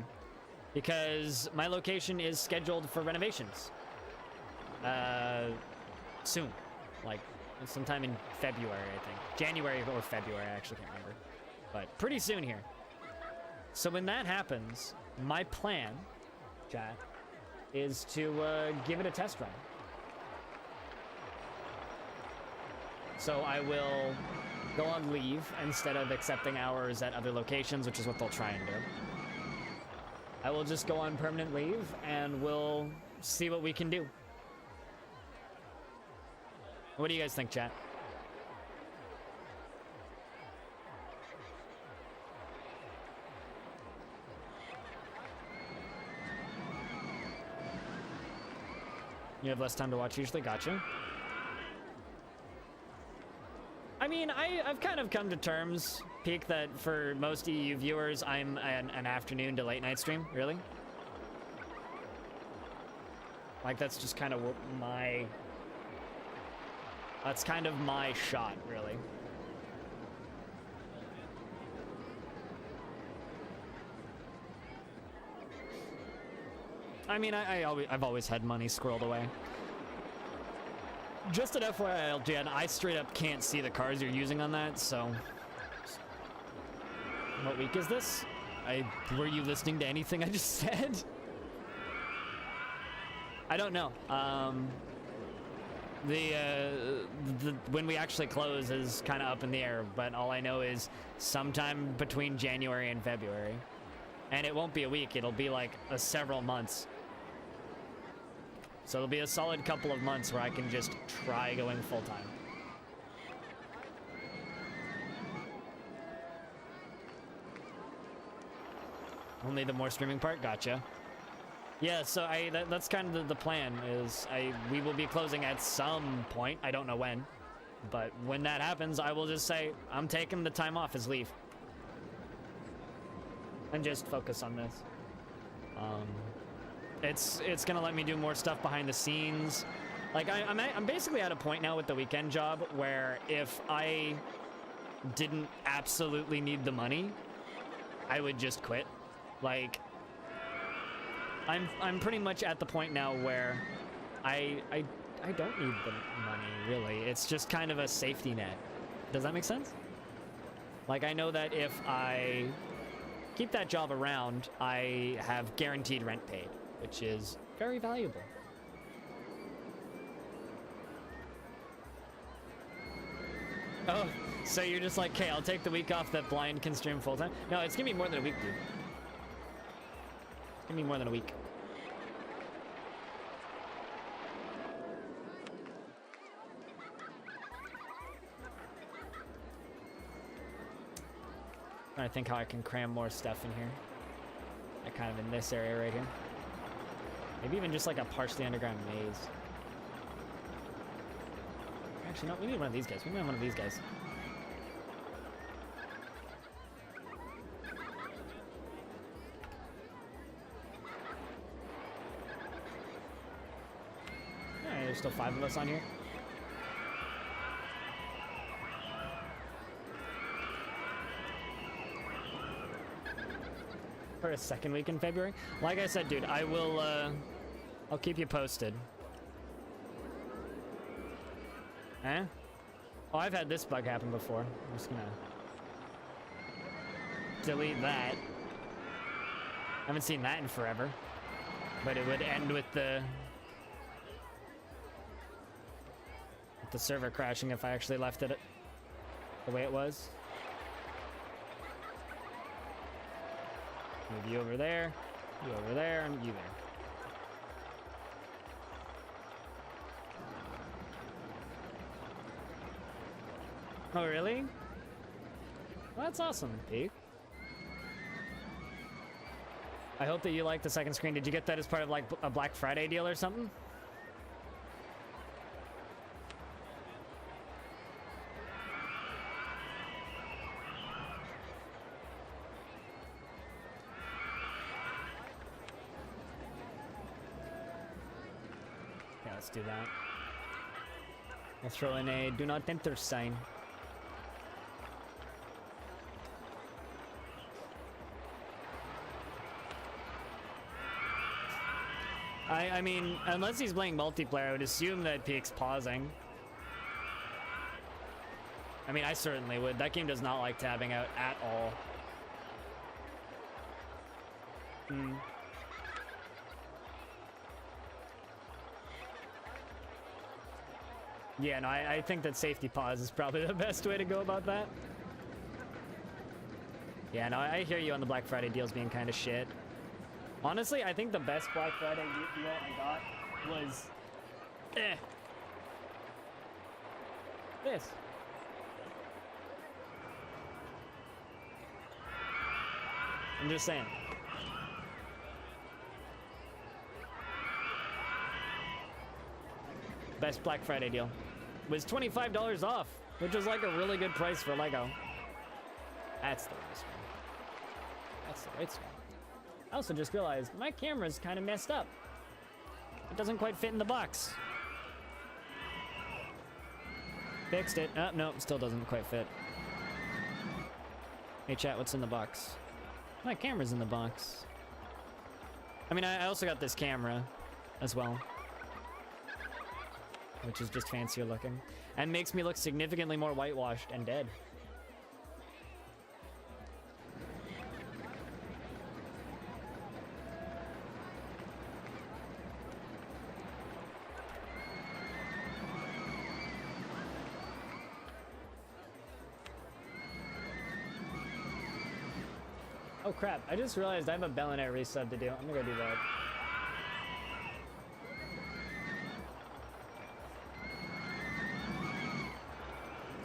Because my location is scheduled for renovations. Soon. Like, sometime in February, I think. January or February, I actually can't remember. But pretty soon here. So when that happens, my plan, chat, is to give it a test run. So I will go on leave instead of accepting hours at other locations, which is what they'll try and do. I will just go on permanent leave, and we'll see what we can do. What do you guys think, chat? You have less time to watch usually? Gotcha. I mean, I've kind of come to terms, Peak, that for most EU viewers, I'm an afternoon to late night stream, really. Like, that's just kind of my... That's kind of my shot, really. I mean, I've always had money squirreled away. Just an FYI, LGN, I straight up can't see the cars you're using on that, so... What week is this? Were you listening to anything I just said? I don't know. When we actually close is kind of up in the air, but all I know is sometime between January and February. And it won't be a week, it'll be like several months. So it'll be a solid couple of months where I can just try going full-time. Only the more streaming part? Gotcha. Yeah, so that's kind of the plan, is we will be closing at some point. I don't know when. But when that happens, I will just say, I'm taking the time off as leave. And just focus on this. It's gonna let me do more stuff behind the scenes. Like, I'm basically at a point now with the weekend job where if I didn't absolutely need the money, I would just quit. Like, I'm pretty much at the point now where I don't need the money, really. It's just kind of a safety net. Does that make sense? Like, I know that if I keep that job around, I have guaranteed rent paid, which is very valuable. Oh, so you're just like, okay, I'll take the week off that Blind can stream full-time? No, it's gonna be more than a week, dude. It's gonna be more than a week. I think how I can cram more stuff in here. Like kind of in this area right here. Maybe even just like a partially underground maze. Actually, no, we need one of these guys. We need one of these guys. Alright, there's still 5 of us on here. For a second week in February. Like I said, dude, I will, I'll keep you posted. Eh? Oh, I've had this bug happen before. I'm just gonna delete that. Haven't seen that in forever. But it would end with the server crashing if I actually left it the way it was. Move you over there, you over there, and you there. Oh, really? Well, that's awesome, Pete. I hope that you like the second screen. Did you get that as part of like a Black Friday deal or something? Yeah, let's do that. I'll throw in a do not enter sign. I mean, unless he's playing multiplayer, I would assume that Peak's pausing. I mean, I certainly would. That game does not like tabbing out at all. Yeah, no, I think that safety pause is probably the best way to go about that. Yeah, no, I hear you on the Black Friday deals being kind of shit. Honestly, I think the best Black Friday deal I got was this. I'm just saying. Best Black Friday deal was $25 off, which was like a really good price for Lego. That's the nice one. That's the right one. I also just realized my camera's kind of messed up. It doesn't quite fit in the box. Fixed it. Oh, no, still doesn't quite fit. Hey chat, what's in the box? My camera's in the box. I mean, I also got this camera as well, which is just fancier looking and makes me look significantly more whitewashed and dead. Oh crap, I just realized I have a Bellinet resub to do. I'm gonna go do that.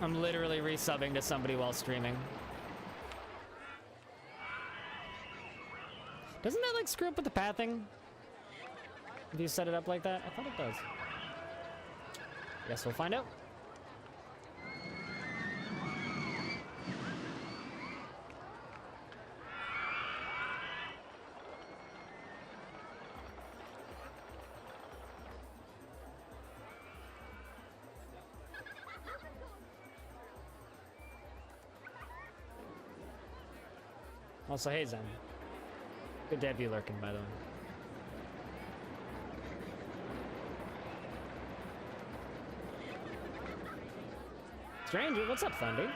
I'm literally resubbing to somebody while streaming. Doesn't that like screw up with the pathing? If you set it up like that? I thought it does. Guess we'll find out. Also, hey Zen. Good to have you lurking, by the way. Stranger, what's up, Thundy?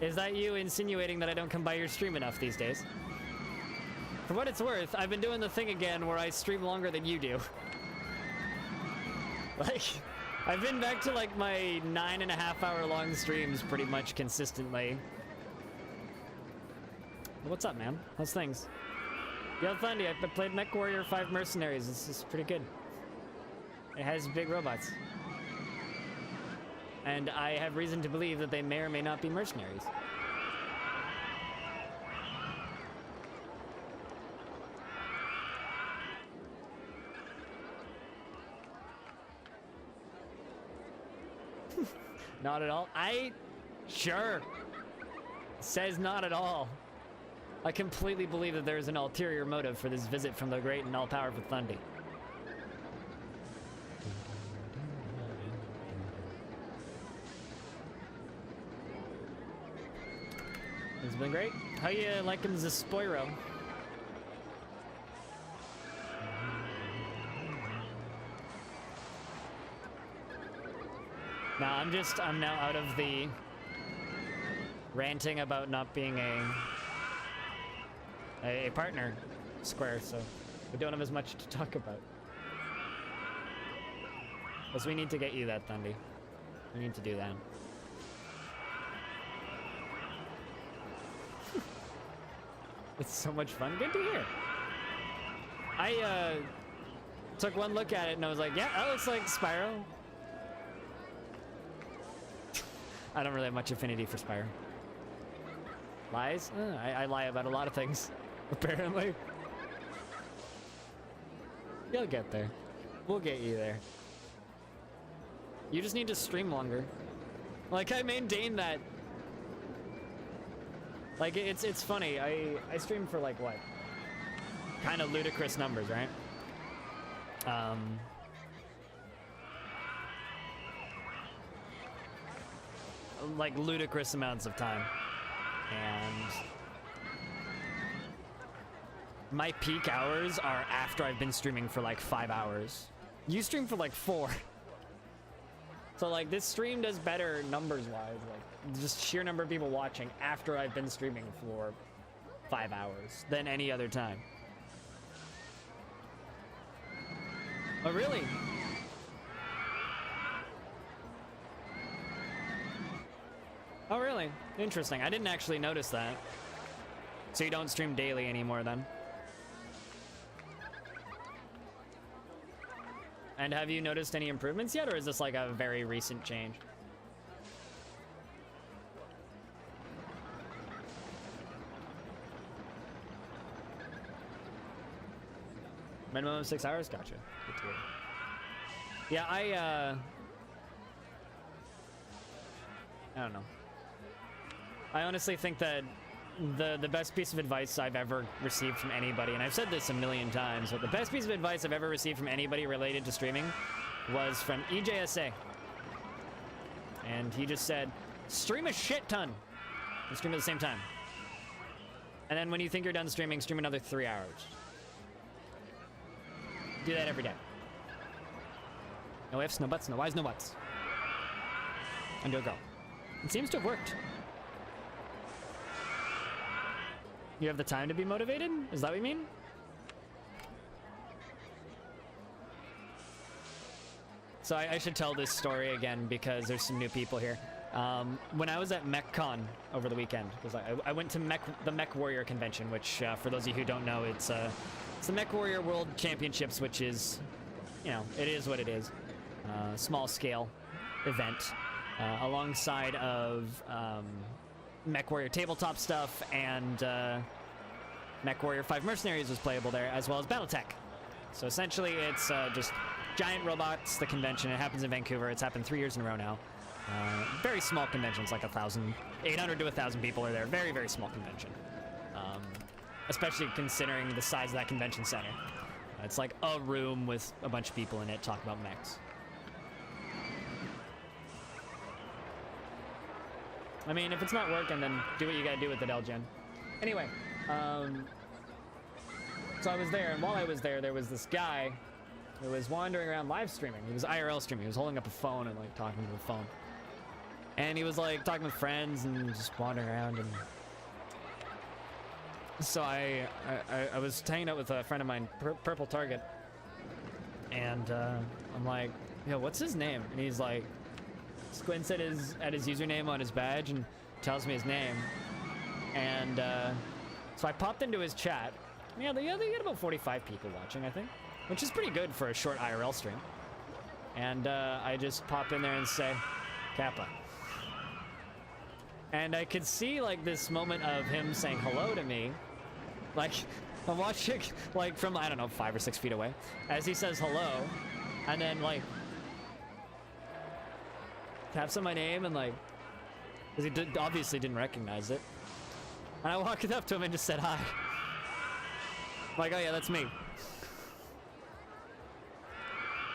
Is that you insinuating that I don't come by your stream enough these days? For what it's worth, I've been doing the thing again where I stream longer than you do. Like, I've been back to like my 9.5 hour long streams pretty much consistently. What's up, man? How's things? Yo, Thundy, I played MechWarrior 5 Mercenaries. This is pretty good. It has big robots. And I have reason to believe that they may or may not be mercenaries. Not at all. Sure. Says not at all. I completely believe that there is an ulterior motive for this visit from the great and all-powerful Thundy. It's been great. How you liking the Spoiro? Now I'm now out of the ranting about not being a partner square, so we don't have as much to talk about. Because we need to get you that, Thundy. We need to do that. It's so much fun. Good to hear. I took one look at it and I was like, yeah, that looks like Spyro. I don't really have much affinity for Spyro. Lies? I lie about a lot of things, apparently. You'll get there. We'll get you there. You just need to stream longer. Like, I maintain that. Like, it's funny. I stream for, like, what? Kind of ludicrous numbers, right? Like, ludicrous amounts of time. And my peak hours are after I've been streaming for like 5 hours. You stream for like 4. So like this stream does better numbers wise, like just sheer number of people watching after I've been streaming for 5 hours than any other time. Oh really? Oh really? Interesting. I didn't actually notice that. So you don't stream daily anymore then? And have you noticed any improvements yet, or is this like a very recent change? Minimum of 6 hours? Gotcha. Good to hear. Yeah, I don't know. I honestly think that the best piece of advice I've ever received from anybody, and I've said this a million times, but the best piece of advice I've ever received from anybody related to streaming was from EJSA. And he just said, stream a shit ton and stream at the same time. And then when you think you're done streaming, stream another 3 hours. Do that every day. No ifs, no buts, no whys, no whats. And do a go. It seems to have worked. You have the time to be motivated? Is that what you mean? So I should tell this story again because there's some new people here. When I was at MechCon over the weekend, because I went to the Mech Warrior convention, which for those of you who don't know, it's the Mech Warrior World Championships, which is, you know, it is what it is. Small scale event alongside of Mech Warrior tabletop stuff, and Mech Warrior 5 Mercenaries was playable there, as well as Battletech. So essentially it's just giant robots, the convention. It happens in Vancouver. It's happened 3 years in a row now. Very small conventions, like 800 to 1,000 people are there. Very, very small convention. Especially considering the size of that convention center. It's like a room with a bunch of people in it talking about mechs. I mean, if it's not working, then do what you gotta do with it, Elgen. Anyway, so I was there, and while I was there, there was this guy who was wandering around live streaming. He was IRL streaming. He was holding up a phone and like talking to the phone. And he was like talking with friends and just wandering around. And so I was hanging out with a friend of mine, Purple Target, and I'm like, yo, what's his name? And he's like, squints at his username on his badge and tells me his name. And so I popped into his chat. Yeah, they get about 45 people watching, I think, which is pretty good for a short IRL stream. And I just pop in there and say, Kappa. And I could see like this moment of him saying hello to me. Like, I'm watching like from, I don't know, 5 or 6 feet away as he says hello. And then like, taps on my name and like, because he obviously didn't recognize it. And I walked up to him and just said hi. I'm like, oh yeah, that's me.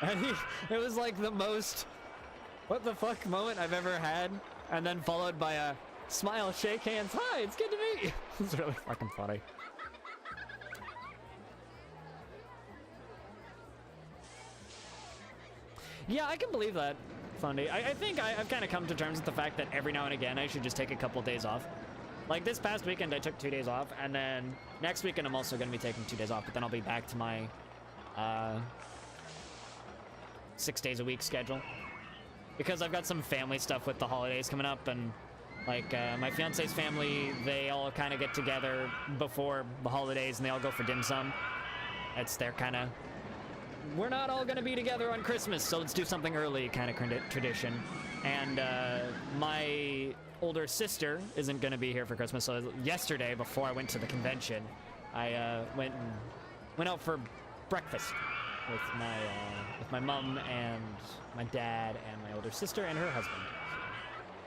And it was like the most what the fuck moment I've ever had. And then followed by a smile, shake hands, hi, it's good to meet you. It's really fucking funny. Yeah, I can believe that, Fundy. I think I've kind of come to terms with the fact that every now and again I should just take a couple of days off. Like this past weekend I took 2 days off, and then next weekend I'm also going to be taking 2 days off, but then I'll be back to my 6 days a week schedule. Because I've got some family stuff with the holidays coming up, and like my fiance's family, they all kind of get together before the holidays and they all go for dim sum. It's their kind of, we're not all going to be together on Christmas, so let's do something early kind of tradition. And my older sister isn't going to be here for Christmas, so yesterday, before I went to the convention, I went out for breakfast with my mom and my dad and my older sister and her husband.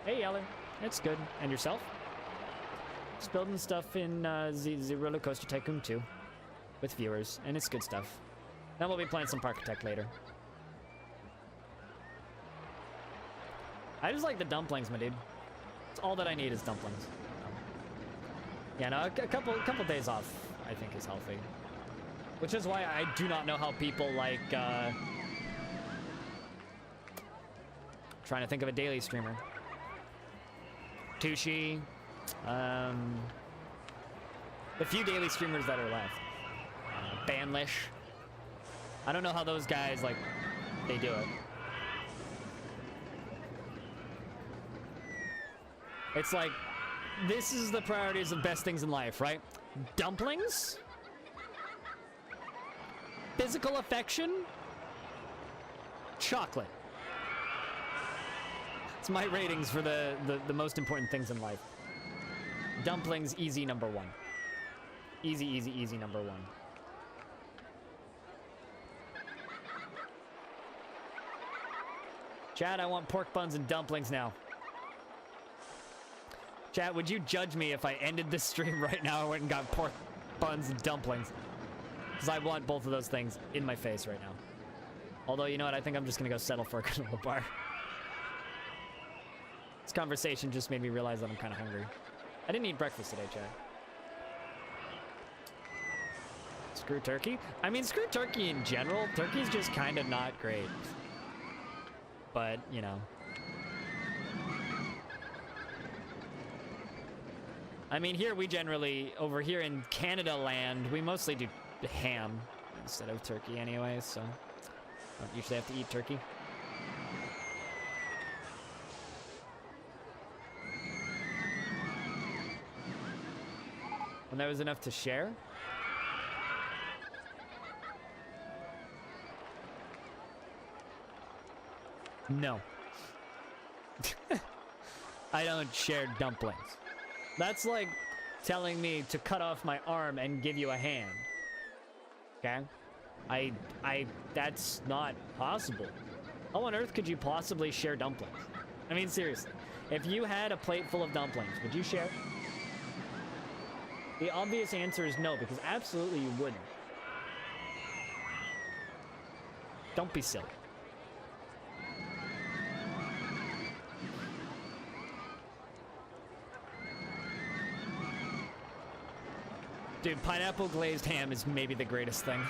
Hey, Yeller. It's good. And yourself? Just building stuff in the Roller Coaster Tycoon 2 with viewers, and it's good stuff. Then we'll be playing some Parkitect later. I just like the dumplings, my dude. It's all that I need is dumplings. Yeah, no, a couple days off, I think, is healthy. Which is why I do not know how people like, trying to think of a daily streamer. Tushi, the few daily streamers that are left. Banlish. I don't know how those guys, like, they do it. It's like, this is the priorities of best things in life, right? Dumplings? Physical affection? Chocolate. It's my ratings for the most important things in life. Dumplings, easy number one. Easy, easy, easy number one. Chad, I want pork buns and dumplings now. Chad, would you judge me if I ended this stream right now and went and got pork buns and dumplings? Because I want both of those things in my face right now. Although, you know what? I think I'm just going to go settle for a granola bar. This conversation just made me realize that I'm kind of hungry. I didn't eat breakfast today, Chad. Screw turkey? I mean, screw turkey in general. Turkey's just kind of not great. But, you know. I mean, here we generally, over here in Canada land, we mostly do ham instead of turkey anyway, so don't usually have to eat turkey. And that was enough to share? No. I don't share dumplings. That's like telling me to cut off my arm and give you a hand. Okay? That's not possible. How on earth could you possibly share dumplings? I mean, seriously. If you had a plate full of dumplings, would you share? The obvious answer is no, because absolutely you wouldn't. Don't be silly. Dude, pineapple glazed ham is maybe the greatest thing.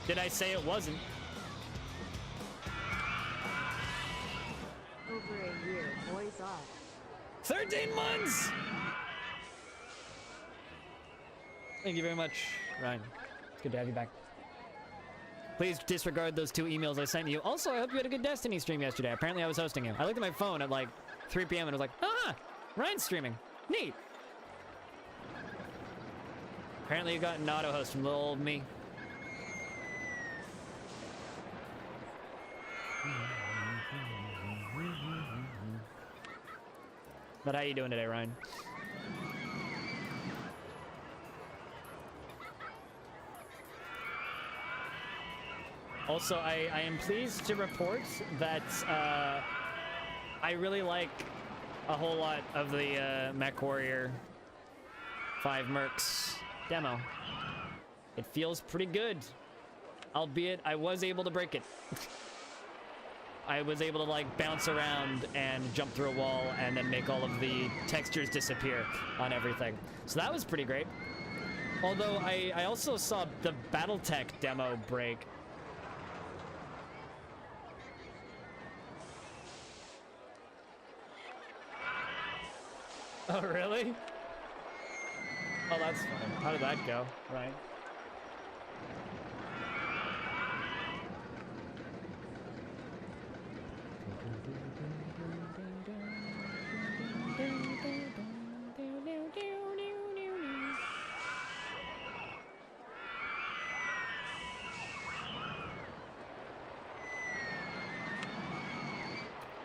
Did I say it wasn't? Over a year, boys off. 13 months! Thank you very much, Ryan. It's good to have you back. Please disregard those 2 emails I sent you. Also, I hope you had a good Destiny stream yesterday. Apparently, I was hosting you. I looked at my phone at like 3 p.m. and I was like, ah, Ryan's streaming. Neat. Apparently, you got an auto-host from little old me. But how you doing today, Ryan? Also, I am pleased to report that I really like a whole lot of the MechWarrior 5 Mercs demo. It feels pretty good, albeit I was able to break it. I was able to like bounce around and jump through a wall and then make all of the textures disappear on everything. So that was pretty great. Although I also saw the Battletech demo break. Oh, really? Oh, that's fun. How did that go? Right.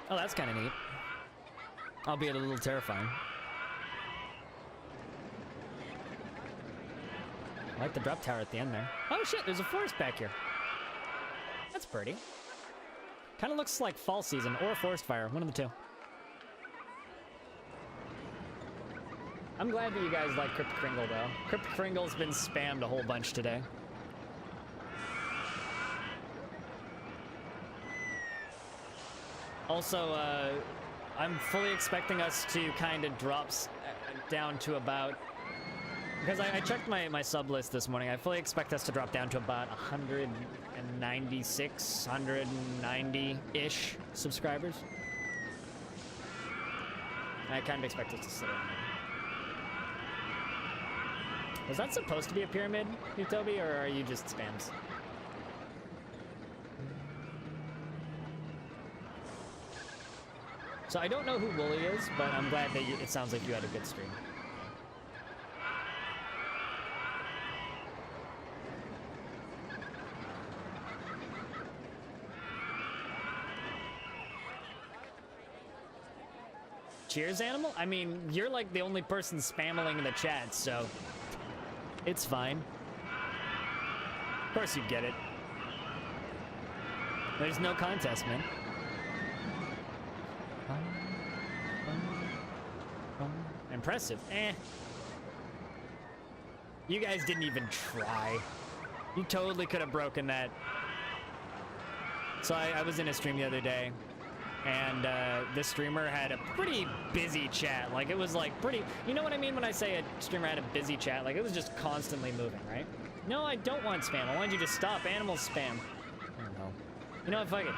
Oh, that's kind of neat. Albeit a little terrifying. I like the drop tower at the end there. Oh shit, there's a forest back here. That's pretty. Kind of looks like fall season or forest fire, one of the two. I'm glad that you guys like Crypt Kringle though. Crypt Kringle's been spammed a whole bunch today. Also, I'm fully expecting us to kind of drop down to about... Because I checked my sub list this morning. I fully expect us to drop down to about 196, 190-ish subscribers. I kind of expect us to sit around there. Was that supposed to be a pyramid, Utobi, or are you just spams? So I don't know who Wooly is, but I'm glad that it sounds like you had a good stream. Cheers, Animal? I mean, you're like the only person spamming in the chat, so it's fine. Of course you'd get it. There's no contest, man. Impressive. Eh. You guys didn't even try. You totally could have broken that. So I was in a stream the other day, and the streamer had a pretty busy chat. Like, it was like pretty... You know what I mean when I say a streamer had a busy chat? Like, it was just constantly moving, right? No, I don't want spam. I want you to stop animal spam. I don't know. You know what? Fuck it.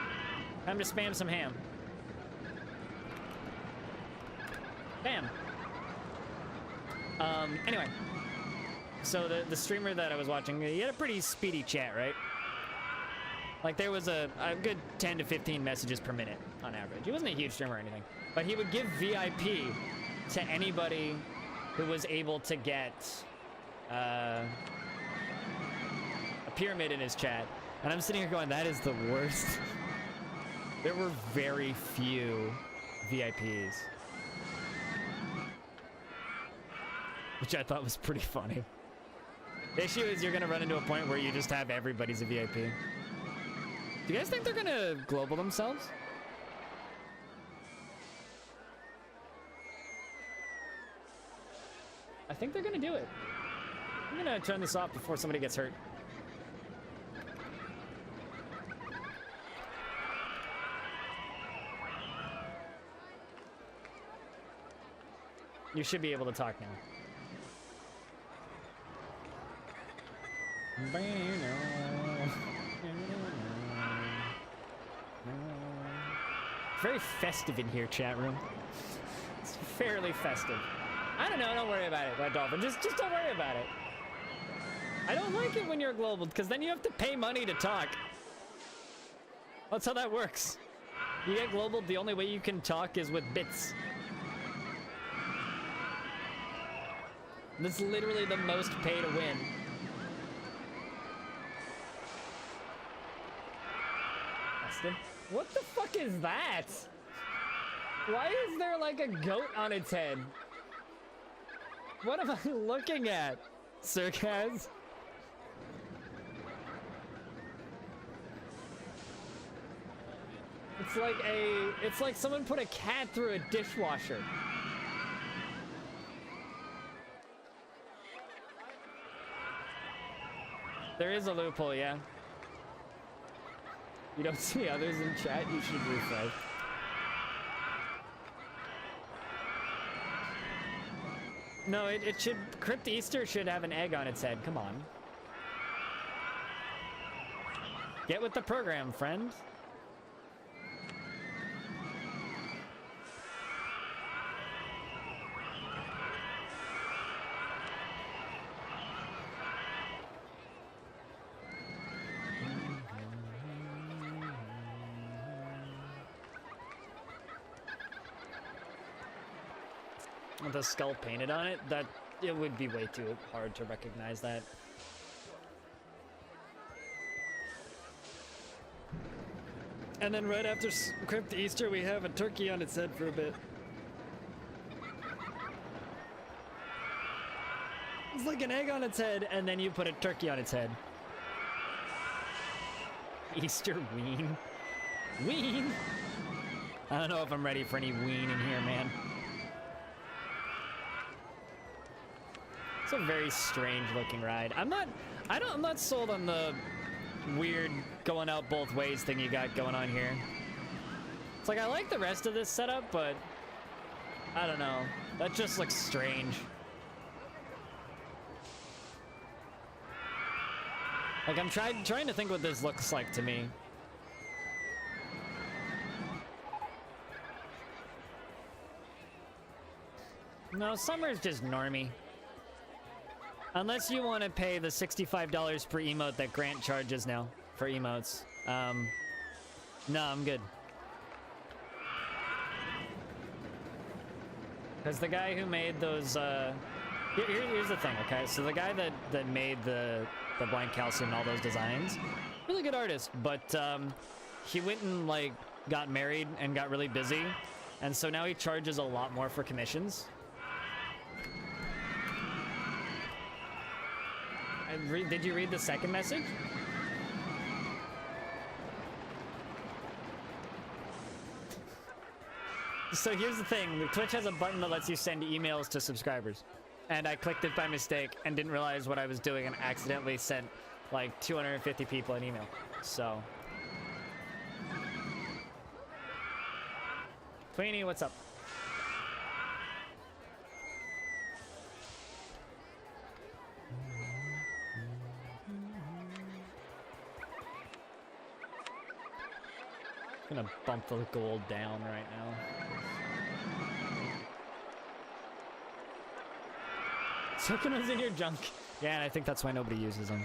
Time to spam some ham. Bam. Anyway. So the streamer that I was watching, he had a pretty speedy chat, right? Like, there was a good 10 to 15 messages per minute on average. He wasn't a huge streamer or anything. But he would give VIP to anybody who was able to get a pyramid in his chat. And I'm sitting here going, that is the worst. There were very few VIPs. Which I thought was pretty funny. The issue is you're gonna run into a point where you just have everybody's a VIP. Do you guys think they're gonna global themselves? I think they're gonna do it. I'm gonna turn this off before somebody gets hurt. You should be able to talk now. Very festive in here, chat room. It's fairly festive. I don't know, don't worry about it, Red Dolphin. Just don't worry about it. I don't like it when you're global, because then you have to pay money to talk. That's how that works. You get global, the only way you can talk is with bits. That's literally the most pay to win. What the fuck is that? Why is there like a goat on its head? What am I looking at, Sirkaz? It's like someone put a cat through a dishwasher. There is a loophole, yeah. You don't see others in chat, you should refresh. No, it should, Crypt Easter should have an egg on its head, come on. Get with the program, friend. With the skull painted on it, that it would be way too hard to recognize that. And then right after Crypt Easter, we have a turkey on its head for a bit. It's like an egg on its head, and then you put a turkey on its head. Easter ween. Ween? I don't know if I'm ready for any ween in here, man. It's a very strange looking ride. I'm not sold on the weird going out both ways thing you got going on here. It's like I like the rest of this setup, but I don't know. That just looks strange. Like I'm trying to think what this looks like to me. No, summer's just normie. Unless you want to pay the $65 per emote that Grant charges now for emotes. No, I'm good. Because the guy who made those, here's the thing, okay? So the guy that made the Blind Calcium and all those designs, really good artist, but he went and like got married and got really busy, and so now he charges a lot more for commissions. Did you read the second message? So here's the thing, Twitch has a button that lets you send emails to subscribers. And I clicked it by mistake and didn't realize what I was doing and accidentally sent like 250 people an email. So. Tweenie, what's up? I'm gonna bump the gold down right now. Second one's in your junk. Yeah, and I think that's why nobody uses them.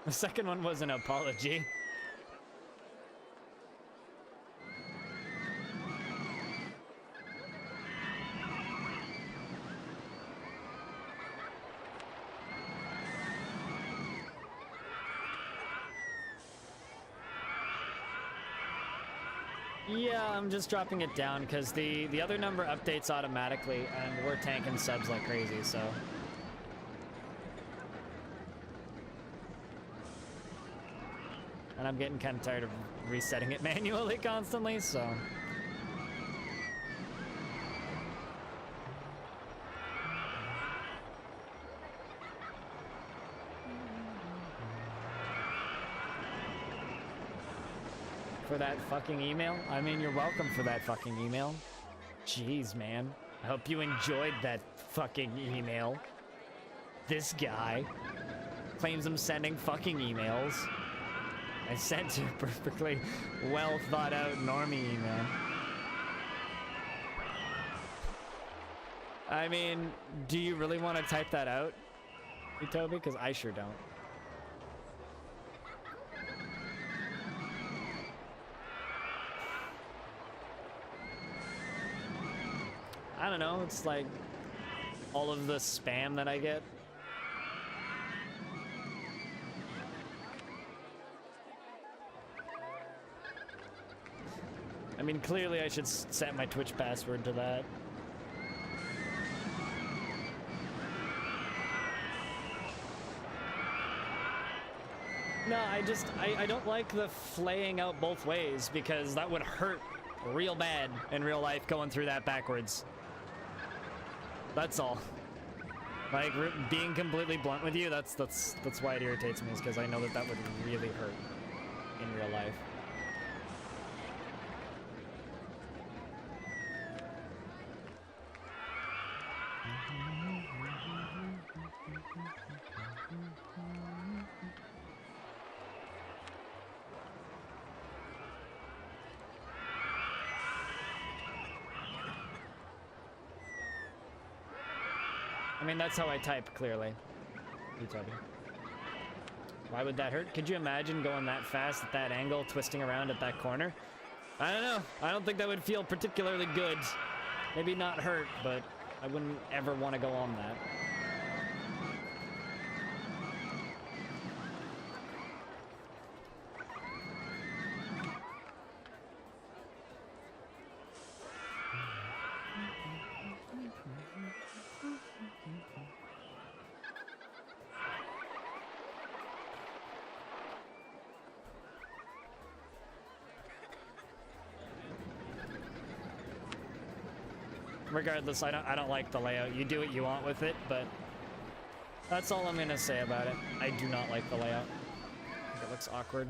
The second one was an apology. Yeah, I'm just dropping it down because the other number updates automatically and we're tanking subs like crazy, so. And I'm getting kind of tired of resetting it manually constantly, so. For that fucking email? I mean, you're welcome for that fucking email. Jeez, man. I hope you enjoyed that fucking email. This guy claims I'm sending fucking emails. I sent you a perfectly well thought out normie email. I mean, do you really want to type that out, Toby? Because I sure don't. I don't know, it's like all of the spam that I get. I mean, clearly I should set my Twitch password to that. No, I don't like the flaying out both ways because that would hurt real bad in real life going through that backwards. That's all. Like, being completely blunt with you, that's why it irritates me, is because I know that would really hurt in real life. I mean, that's how I type, clearly. You tell me. Why would that hurt? Could you imagine going that fast at that angle, twisting around at that corner? I don't know. I don't think that would feel particularly good. Maybe not hurt, but I wouldn't ever want to go on that. Regardless, I don't like the layout. You do what you want with it, but that's all I'm gonna say about it. I do not like the layout. I think it looks awkward.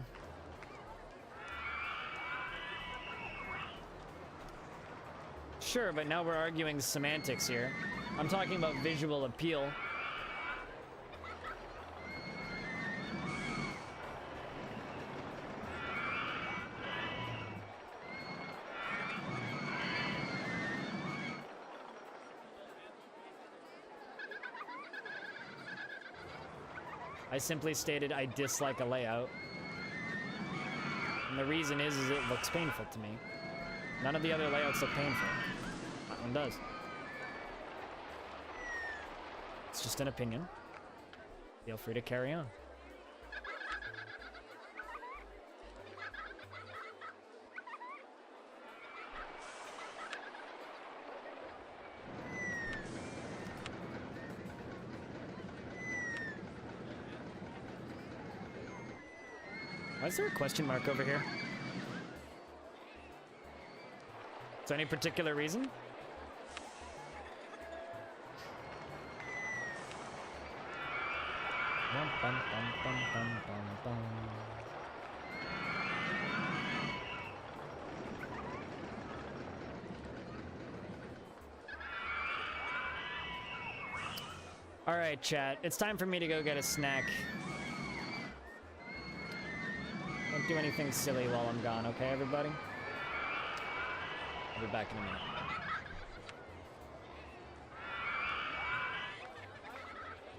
Sure, but now we're arguing semantics here. I'm talking about visual appeal. I simply stated I dislike a layout. And the reason is it looks painful to me. None of the other layouts look painful. That one does. It's just an opinion. Feel free to carry on. Why is there a question mark over here? Is there any particular reason? Bum, bum, bum, bum, bum, bum, bum. All right, chat. It's time for me to go get a snack. Don't do anything silly while I'm gone, okay, everybody? I'll be back in a minute.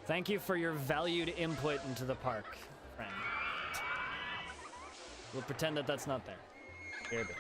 Thank you for your valued input into the park, friend. We'll pretend that that's not there. Here, baby.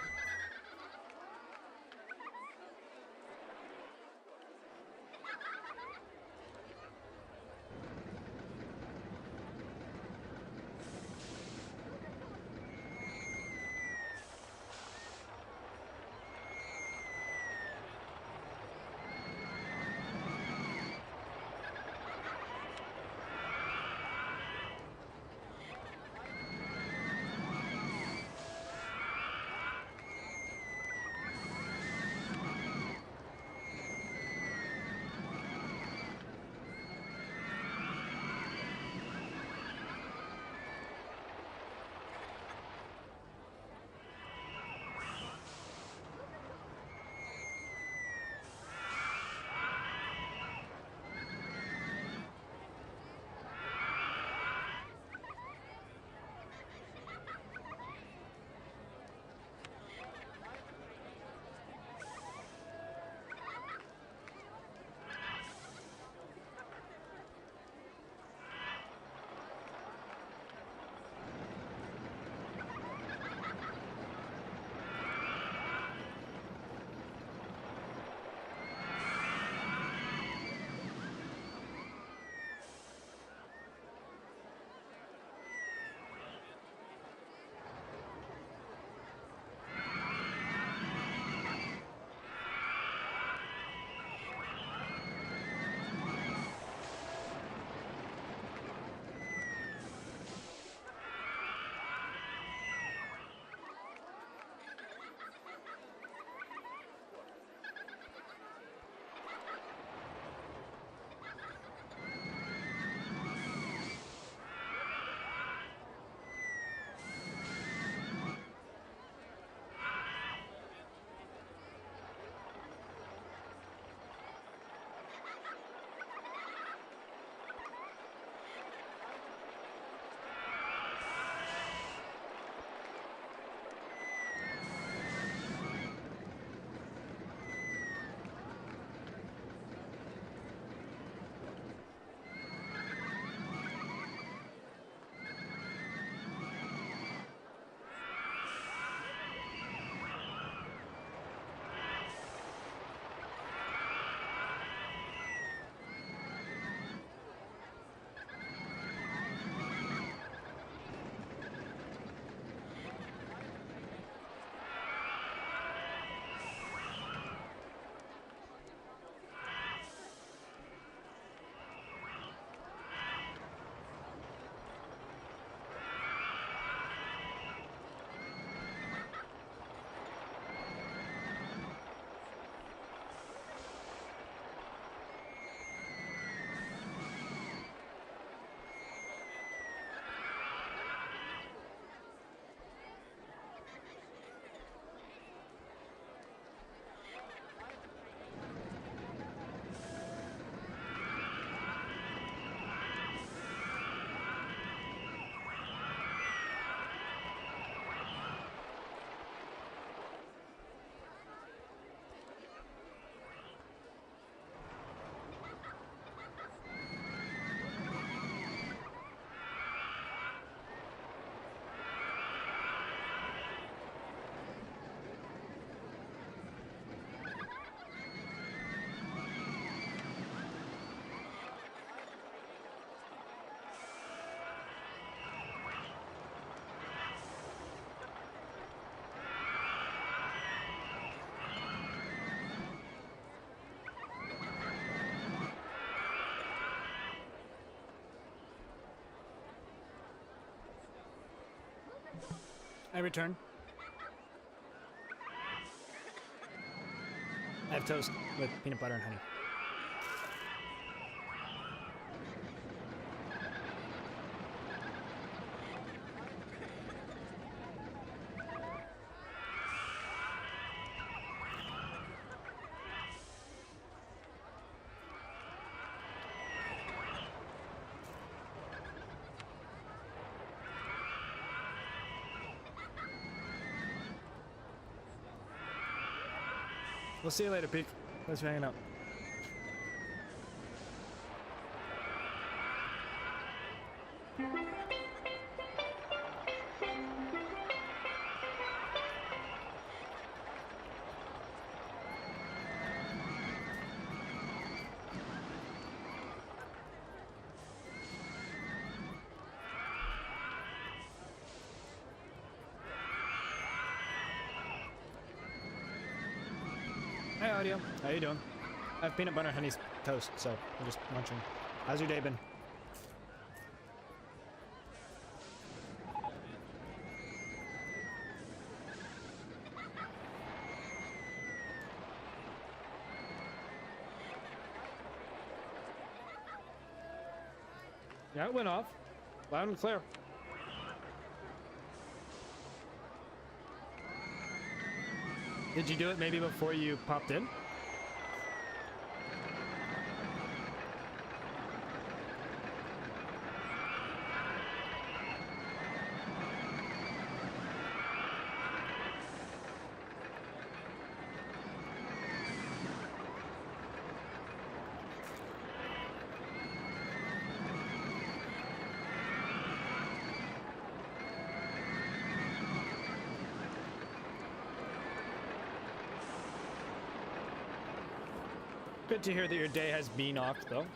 I return. I have toast with peanut butter and honey. We'll see you later, Peak. Thanks for hanging out. Hey, Audio. How you doing? I have peanut butter and honey toast, so I'm just munching. How's your day been? Yeah, it went off. Loud and clear. Did you do it maybe before you popped in? Good to hear that your day has been off, though.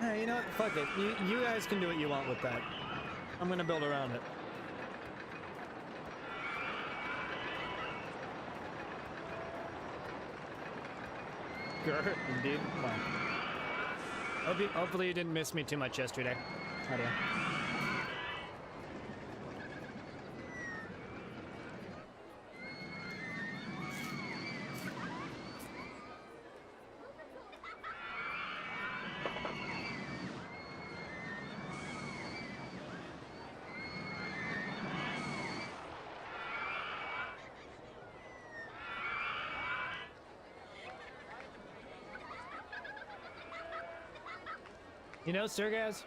Hey, you know what? Fuck it. You guys can do what you want with that. I'm gonna build around it. Grr, indeed. Wow. Hopefully you didn't miss me too much yesterday. How do you? You know, Sergaz?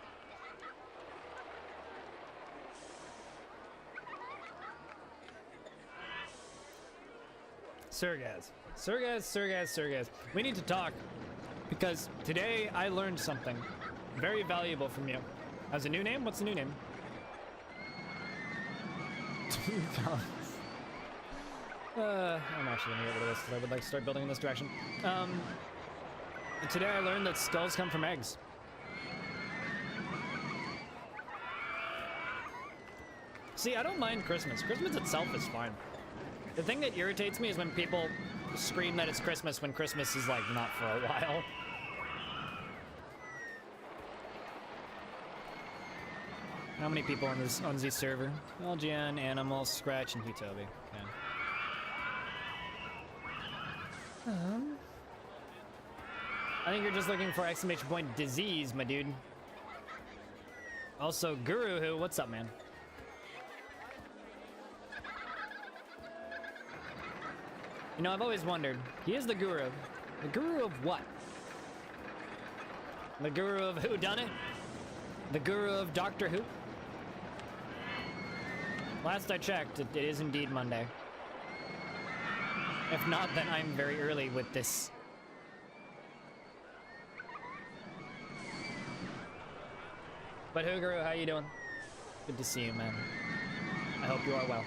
Sergaz. We need to talk. Because today I learned something very valuable from you. As a new name? What's the new name? I'm actually gonna get rid of this because I would like to start building in this direction. Today I learned that skulls come from eggs. See, I don't mind Christmas. Christmas itself is fine. The thing that irritates me is when people scream that it's Christmas when Christmas is, like, not for a while. How many people on this server? LGN, Animal, Scratch, and Hitobi. Okay. I think you're just looking for exclamation point disease, my dude. Also, Guru Who, what's up, man? You know, I've always wondered, he is the guru. The guru of what? The guru of Who Done It? The guru of Doctor Who? Last I checked, it is indeed Monday. If not, then I'm very early with this. But Who Guru, how you doing? Good to see you, man. I hope you are well.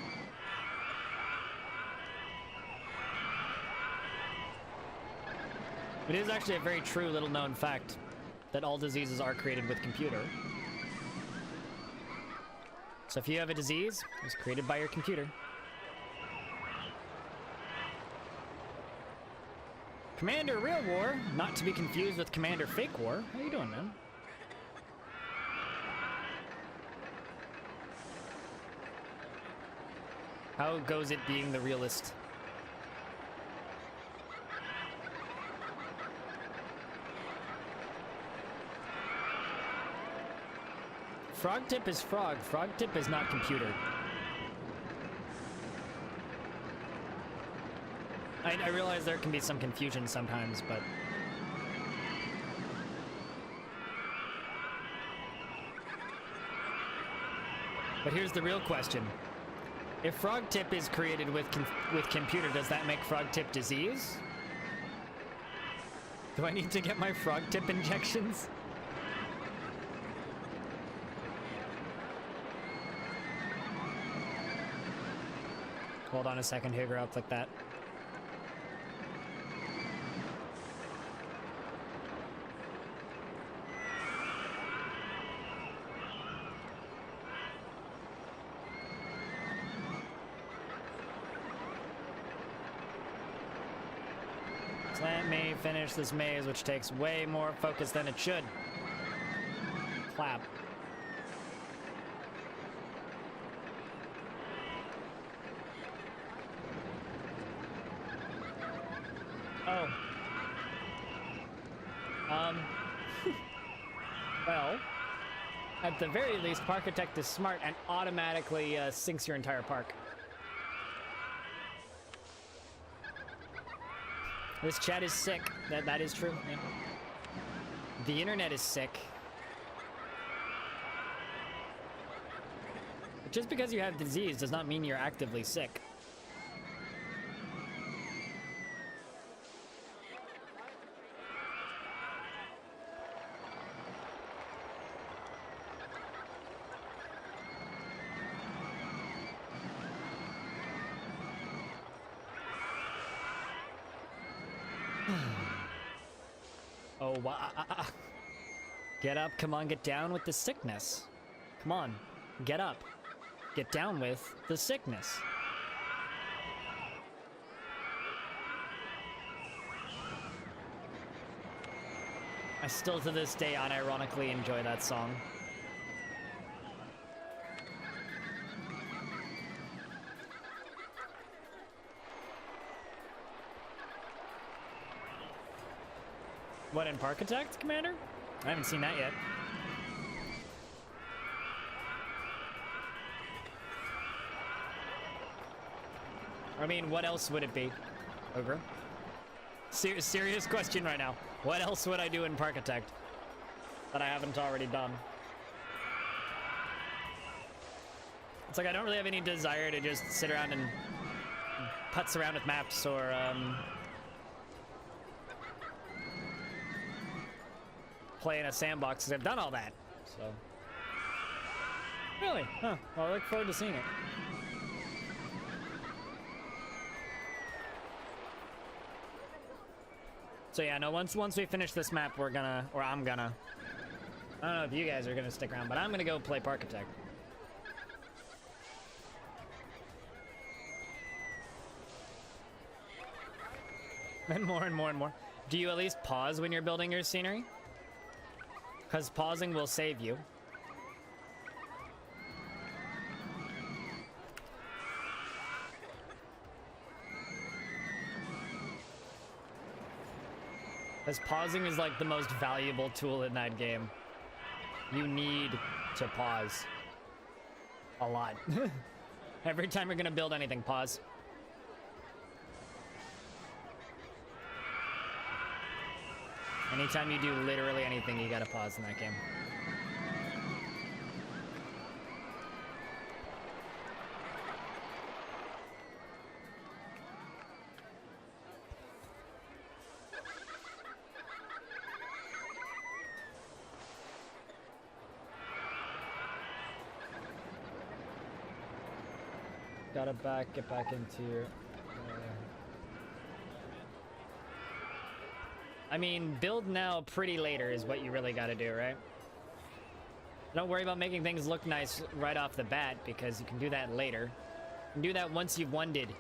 It is actually a very true little known fact that all diseases are created with computer. So if you have a disease, it was created by your computer. Commander Real War, not to be confused with Commander Fake War. How you doing, man? How goes it being the realist? Frog tip is frog. Frog tip is not computer. I realize there can be some confusion sometimes, but... But here's the real question. If frog tip is created with computer, does that make frog tip disease? Do I need to get my frog tip injections? Hold on a second, Higger, I'll click that. Let me finish this maze, which takes way more focus than it should. Clap. Oh. Well, at the very least, Parkitect is smart and automatically syncs your entire park. This chat is sick. That is true. Yeah. The internet is sick. But just because you have disease does not mean you're actively sick. Oh, get up, come on, get down with the sickness. Come on, get up. Get down with the sickness. I still to this day unironically enjoy that song. What, in Parkitect, Commander? I haven't seen that yet. I mean, what else would it be? Ogre? Serious question right now. What else would I do in Parkitect that I haven't already done? It's like I don't really have any desire to just sit around and putz around with maps or, play in a sandbox, because I've done all that, so... Really? Huh. Well, I look forward to seeing it. So yeah, no, once we finish this map, we're gonna, or I'm gonna... I don't know if you guys are gonna stick around, but I'm gonna go play Parkitect. And more and more and more. Do you at least pause when you're building your scenery? Because pausing will save you. Because pausing is like the most valuable tool in that game. You need to pause. A lot. Every time you're gonna build anything, pause. Anytime you do literally anything, you gotta pause in that game. Gotta get back into your... I mean, build now, pretty later is what you really gotta do, right? Don't worry about making things look nice right off the bat, because you can do that later. You can do that once you've wonded.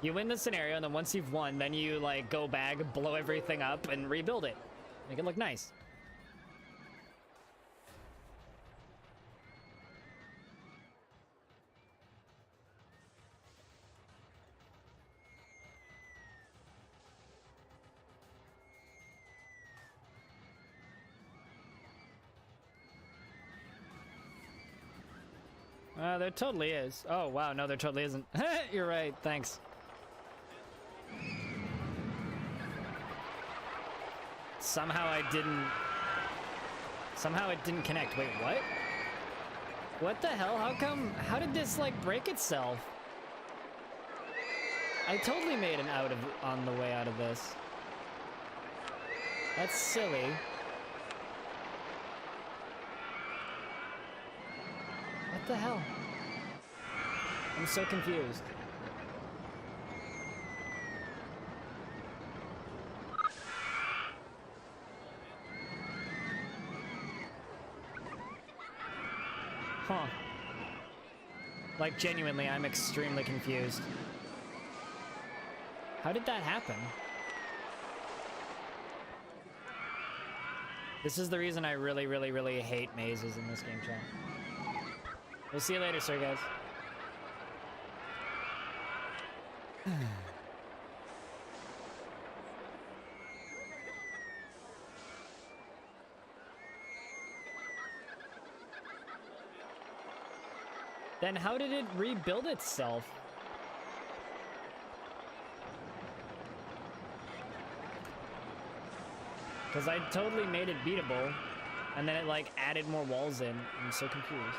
You win the scenario, and then once you've won, then you, like, go back, blow everything up, and rebuild it. Make it look nice. There totally is. Oh, wow, no, there totally isn't. You're right, thanks. Somehow it didn't connect. Wait, what? What the hell? How did this, like, break itself? I totally made an on the way out of this. That's silly. What the hell? I'm so confused. Huh. Like, genuinely, I'm extremely confused. How did that happen? This is the reason I really, really, really hate mazes in this game, chat. We'll see you later, sir, guys. Then how did it rebuild itself? Because I totally made it beatable, and then it, like, added more walls in. I'm so confused.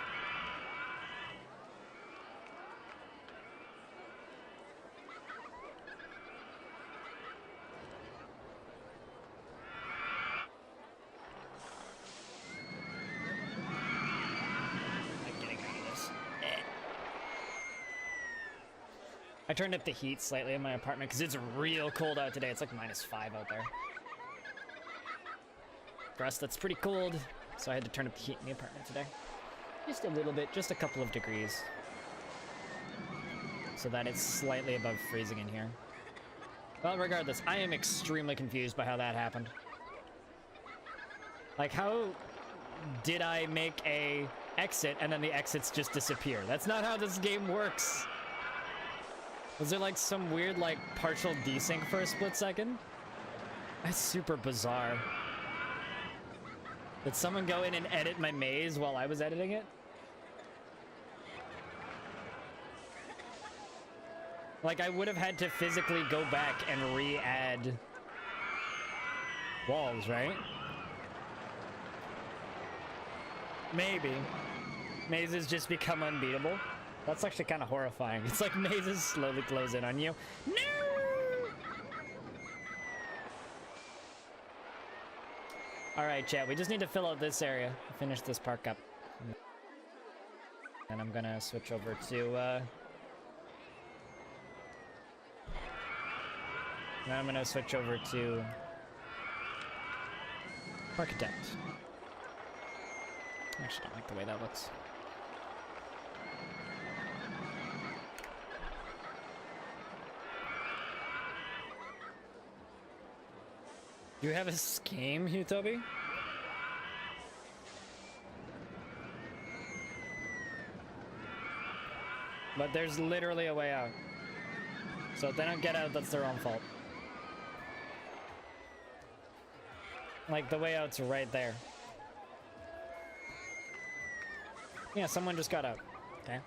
I turned up the heat slightly in my apartment because it's real cold out today. It's like -5 out there. For us, that's pretty cold, so I had to turn up the heat in the apartment today. Just a little bit, just a couple of degrees. So that it's slightly above freezing in here. Well, regardless, I am extremely confused by how that happened. Like, how did I make a exit and then the exits just disappear? That's not how this game works. Was there like some weird like partial desync for a split second? That's super bizarre. Did someone go in and edit my maze while I was editing it? Like, I would have had to physically go back and re-add walls, right? Maybe. Mazes just become unbeatable. That's actually kind of horrifying. It's like mazes slowly close in on you. No! Alright, chat, we just need to fill out this area. Finish this park up. And I'm gonna switch over to, now I'm gonna switch over to Architect. I actually don't like the way that looks. You have a scheme, Hutobi? But there's literally a way out. So if they don't get out, that's their own fault. Like, the way out's right there. Yeah, someone just got out. Okay.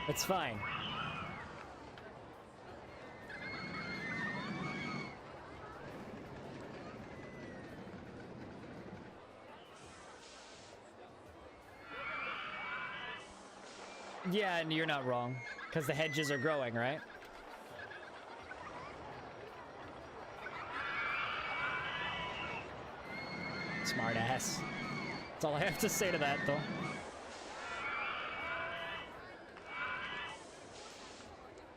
It's fine. Yeah, and you're not wrong, because the hedges are growing, right? Smart ass. That's all I have to say to that, though.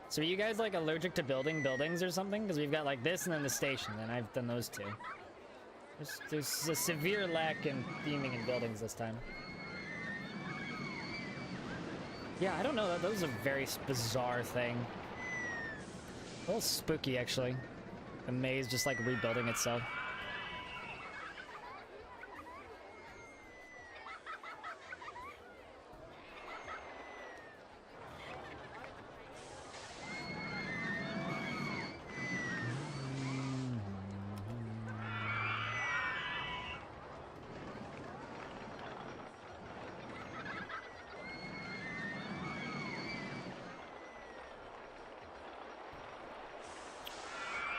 So are you guys, like, allergic to building buildings or something? Because we've got, like, this and then the station, and I've done those two. There's a severe lack in theming in buildings this time. Yeah, I don't know. That was a very bizarre thing. A little spooky, actually. The maze just like rebuilding itself.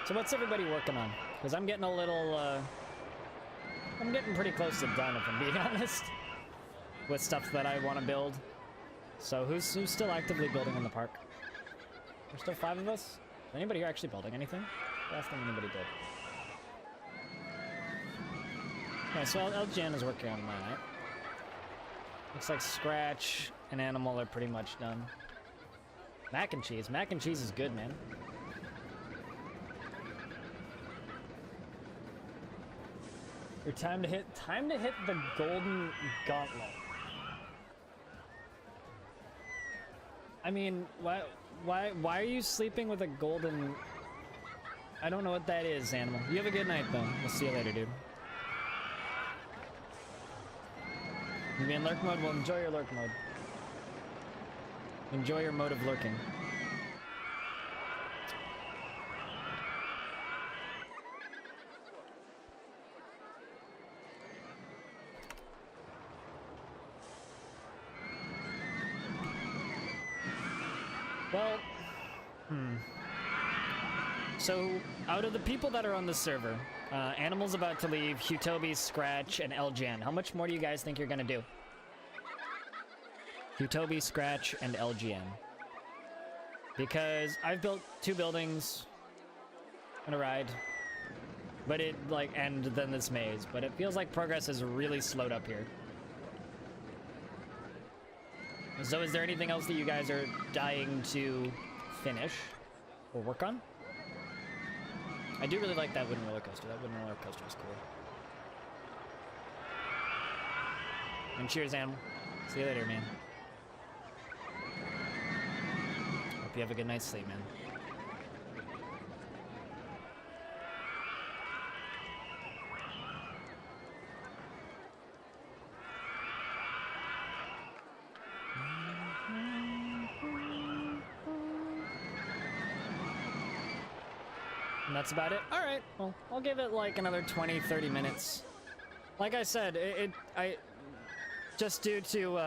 So what's everybody working on? Because I'm getting a little, I'm getting pretty close to done, if I'm being honest, with stuff that I want to build. So who's still actively building in the park? There's still 5 of us? Is anybody here actually building anything? Last thing anybody did. Okay, so LGN is working on that. Looks like Scratch and Animal are pretty much done. Mac and cheese. Mac and cheese is good, man. Your time to hit the golden gauntlet. I mean, why are you sleeping with a golden? I don't know what that is, Animal. You have a good night, though. We'll see you later, dude. You be in lurk mode? Well, enjoy your lurk mode. Enjoy your mode of lurking. Well, So, out of the people that are on the server, Animal's about to leave, Hutobi, Scratch, and LGN. How much more do you guys think you're gonna do? Hutobi, Scratch, and LGN. Because I've built 2 buildings and a ride, but it, like, and then this maze, but it feels like progress has really slowed up here. So is there anything else that you guys are dying to finish or work on? I do really like that wooden roller coaster. That wooden roller coaster is cool. And cheers, Animal. See you later, man. Hope you have a good night's sleep, man. And that's about it. All right, well, I'll give it like another 20-30 minutes. Like I said, I just due to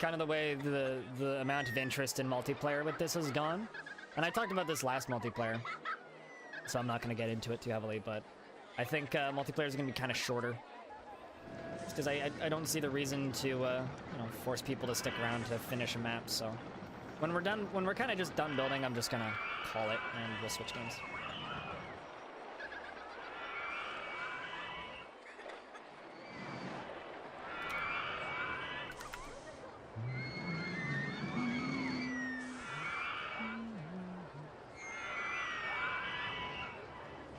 kind of the way the amount of interest in multiplayer with this has gone, and I talked about this last multiplayer, so I'm not going to get into it too heavily, but I think multiplayer is going to be kind of shorter, because I don't see the reason to you know, force people to stick around to finish a map. So when we're kind of just done building, I'm just gonna call it and we'll switch games.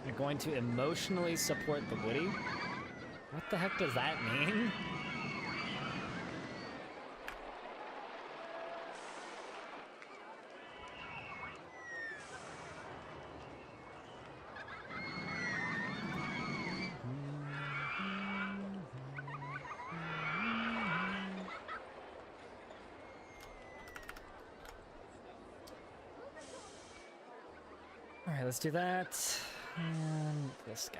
You're going to emotionally support the Woody? What the heck does that mean? All right, let's do that. And this guy.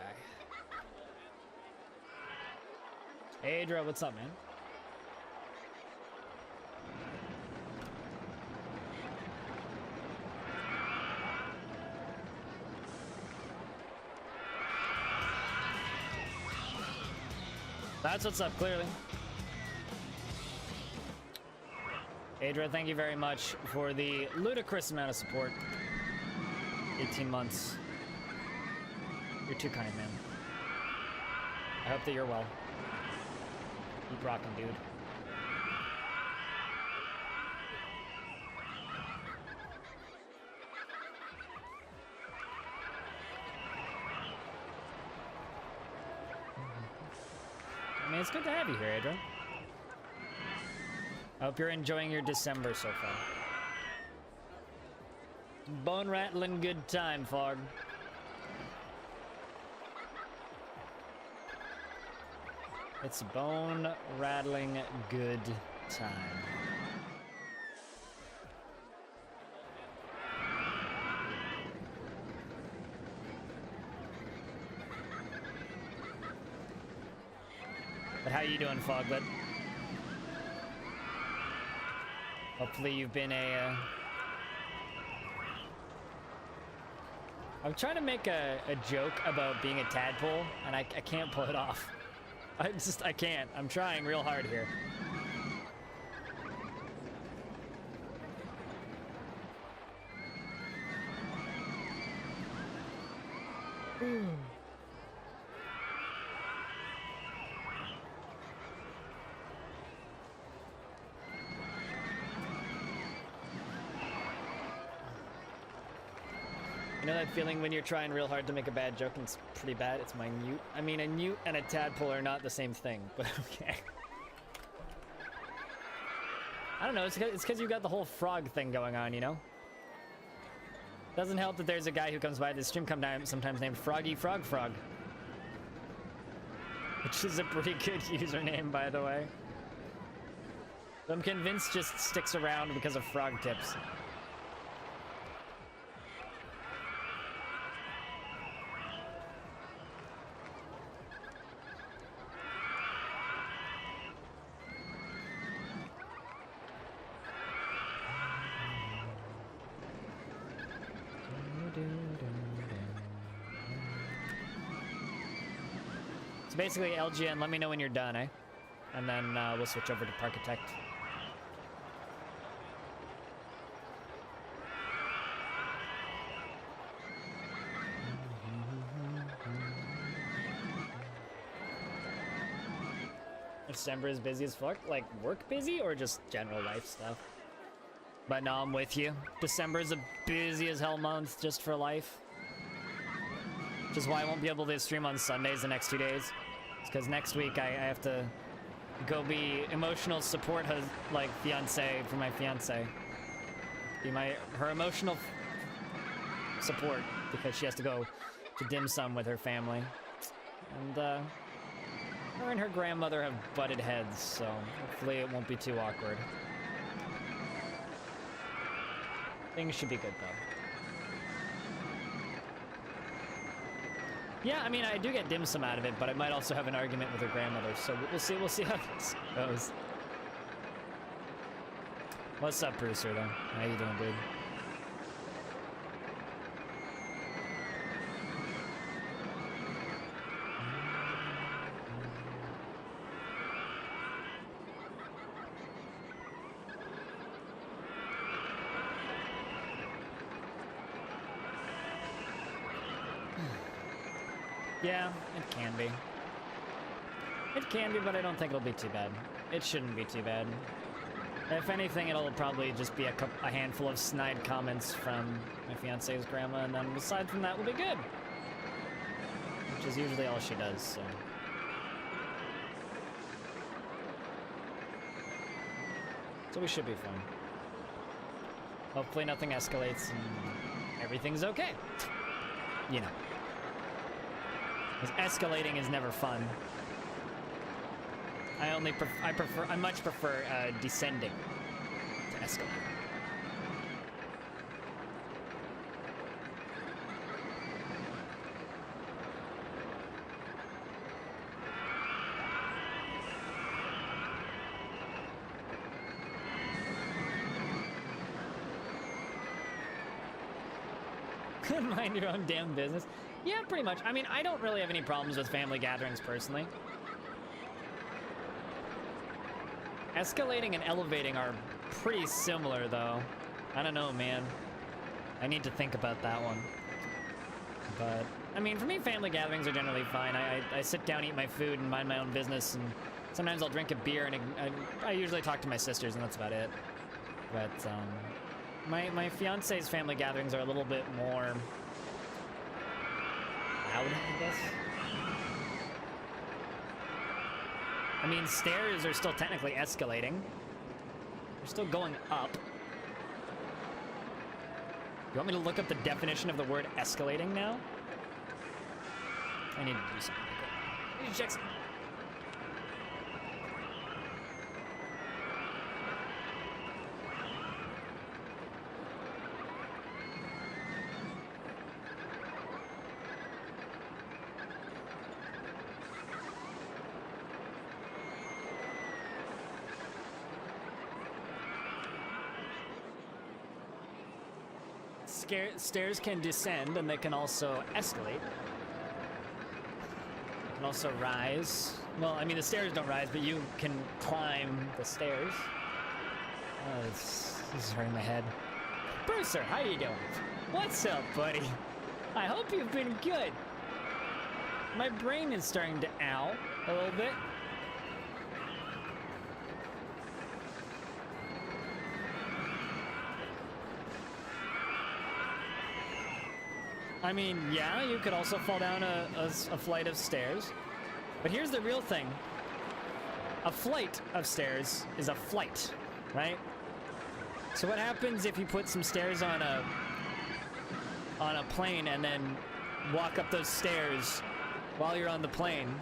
Hey, Adra, what's up, man? That's what's up, clearly. Adra, thank you very much for the ludicrous amount of support. 18 months. You're too kind, man. I hope that you're well. Keep rocking, dude. I mean, it's good to have you here, Adra. I hope you're enjoying your December so far. Bone rattling good time, Fog. It's bone rattling good time. But how you doing, Foglet? Hopefully you've been I'm trying to make a joke about being a tadpole, and I can't pull it off. I can't. I'm trying real hard here. You know that feeling when you're trying real hard to make a bad joke and it's pretty bad? It's my newt. I mean, a newt and a tadpole are not the same thing, but okay. I don't know, it's because you got the whole frog thing going on, you know? Doesn't help that there's a guy who comes by this stream sometimes named Froggy Frog Frog. Which is a pretty good username, by the way. But I'm convinced just sticks around because of frog tips. So basically, LGN, let me know when you're done, eh? And then we'll switch over to Parkitect. December is busy as fuck? Like, work busy or just general life stuff? But no, I'm with you. December is a busy as hell month just for life. Which is why I won't be able to stream on Sundays the next 2 days. It's because next week I have to go be emotional support like fiance for my fiance. Be her emotional support because she has to go to dim sum with her family. And her and her grandmother have butted heads, so hopefully it won't be too awkward. Things should be good though. Yeah, I mean, I do get dim sum out of it, but I might also have an argument with her grandmother, so we'll see how this goes. What's up, Producer, though? How you doing, dude? Yeah, it can be. It can be, but I don't think it'll be too bad. It shouldn't be too bad. If anything, it'll probably just be a handful of snide comments from my fiance's grandma, and then aside from that, we'll be good. Which is usually all she does, so. So we should be fine. Hopefully nothing escalates and everything's okay. You know. Because escalating is never fun. I much prefer descending to escalate. Mind your own damn business. Yeah, pretty much. I mean, I don't really have any problems with family gatherings personally. Escalating and elevating are pretty similar, though. I don't know, man. I need to think about that one. But, I mean, for me, family gatherings are generally fine. I sit down, eat my food, and mind my own business, and sometimes I'll drink a beer, and I usually talk to my sisters, and that's about it. But, my fiance's family gatherings are a little bit more loud, I guess. I mean, stairs are still technically escalating. They're still going up. You want me to look up the definition of the word escalating now? I need to do something. I need to check something. Stairs can descend, and they can also escalate. They can also rise. Well, I mean, the stairs don't rise, but you can climb the stairs. Oh, this is hurting my head. Brucer, how you doing? What's up, buddy? I hope you've been good. My brain is starting to ow a little bit. I mean, yeah, you could also fall down a flight of stairs. But here's the real thing. A flight of stairs is a flight, right? So what happens if you put some stairs on a plane and then walk up those stairs while you're on the plane?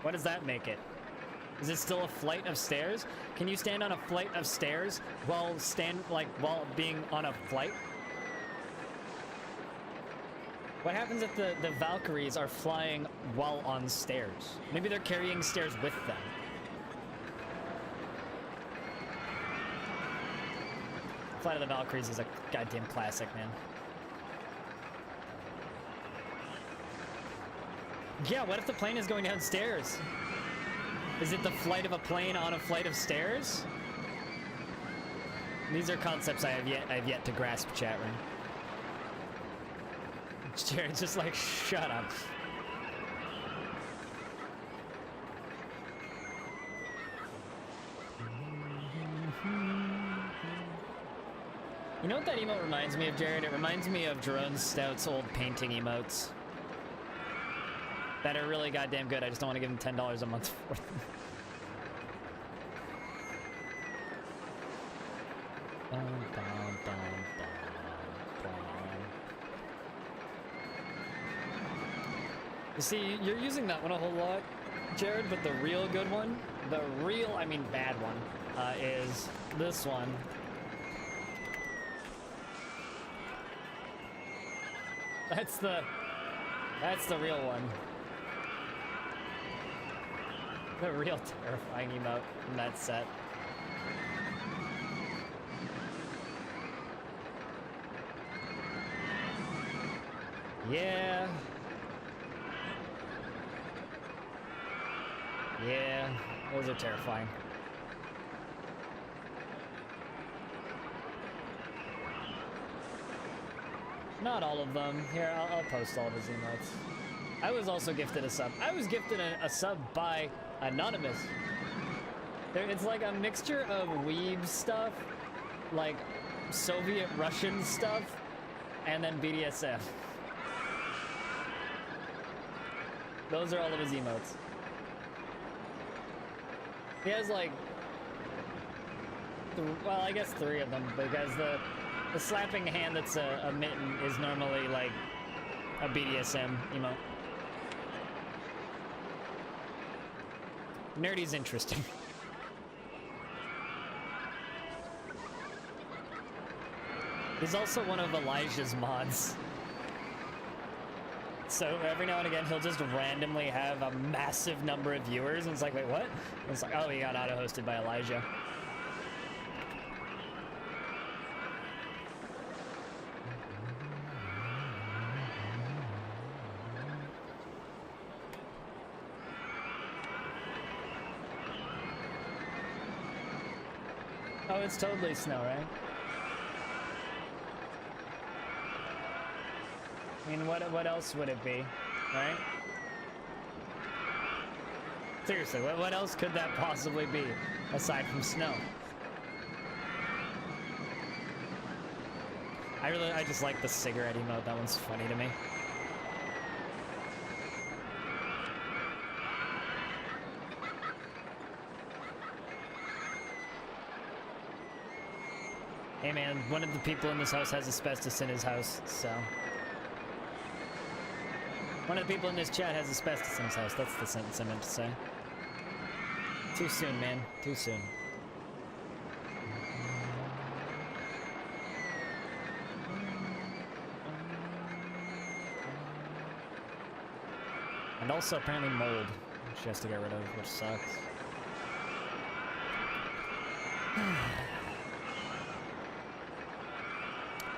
What does that make it? Is it still a flight of stairs? Can you stand on a flight of stairs while being on a flight? What happens if the Valkyries are flying while on stairs? Maybe they're carrying stairs with them. Flight of the Valkyries is a goddamn classic, man. Yeah, what if the plane is going downstairs? Is it the flight of a plane on a flight of stairs? These are concepts I've yet to grasp, chat room. Jared's just like, shut up. You know what that emote reminds me of, Jared? It reminds me of Jerome Stout's old painting emotes. That are really goddamn good. I just don't want to give him $10 a month for them. You see, you're using that one a whole lot, Jared, but the real good one, I mean bad one, is this one. That's the real one. The real terrifying emote in that set. Yeah. Yeah, those are terrifying. Not all of them. Here, I'll post all of his emotes. I was also gifted a sub. I was gifted a sub by Anonymous. It's like a mixture of weeb stuff, like Soviet Russian stuff, and then BDSM. Those are all of his emotes. He has like, well, I guess 3 of them, because the slapping hand that's a mitten is normally like a BDSM emote. Nerdy's interesting. He's also one of Elijah's mods. So every now and again, he'll just randomly have a massive number of viewers, and it's like, wait, what? And it's like, oh, he got auto-hosted by Elijah. Oh, it's totally snow, right? I mean, what else would it be, right? Seriously, what else could that possibly be, aside from snow? I just like the cigarette emote, that one's funny to me. Hey man, one of the people in this house has asbestos in his house, so... One of the people in this chat has asbestos in his house. That's the sentence I meant to say. Too soon, man. Too soon. And also apparently mold, which she has to get rid of, which sucks.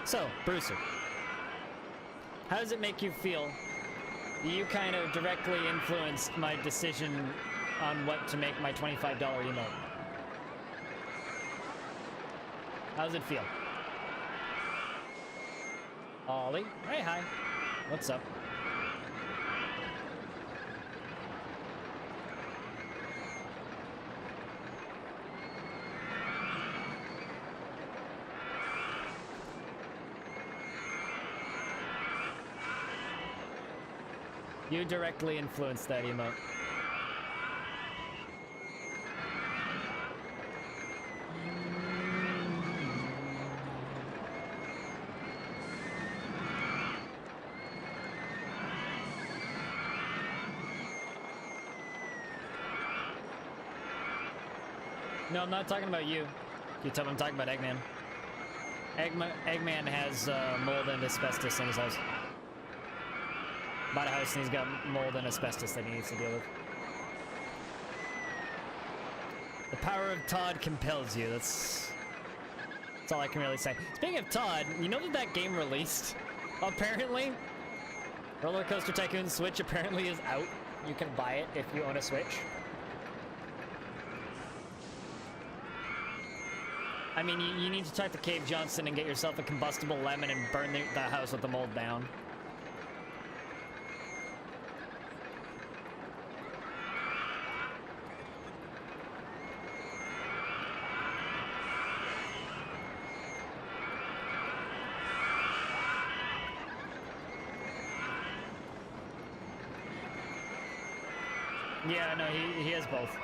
So, Brewster, how does it make you feel that you kind of directly influenced my decision on what to make my $25 emote? How does it feel? Ollie? Hey, hi. What's up? You directly influenced that emote. No, I'm not talking about you. I'm talking about Eggman. Eggman has mold and asbestos in his house. Bought a house and he's got mold and asbestos that he needs to deal with. The power of Todd compels you. That's all I can really say. Speaking of Todd, you know that game released? Apparently, Roller Coaster Tycoon Switch apparently is out. You can buy it if you own a Switch. I mean, you need to talk to Cave Johnson and get yourself a combustible lemon and burn the house with the mold down. Yeah, no, he has both.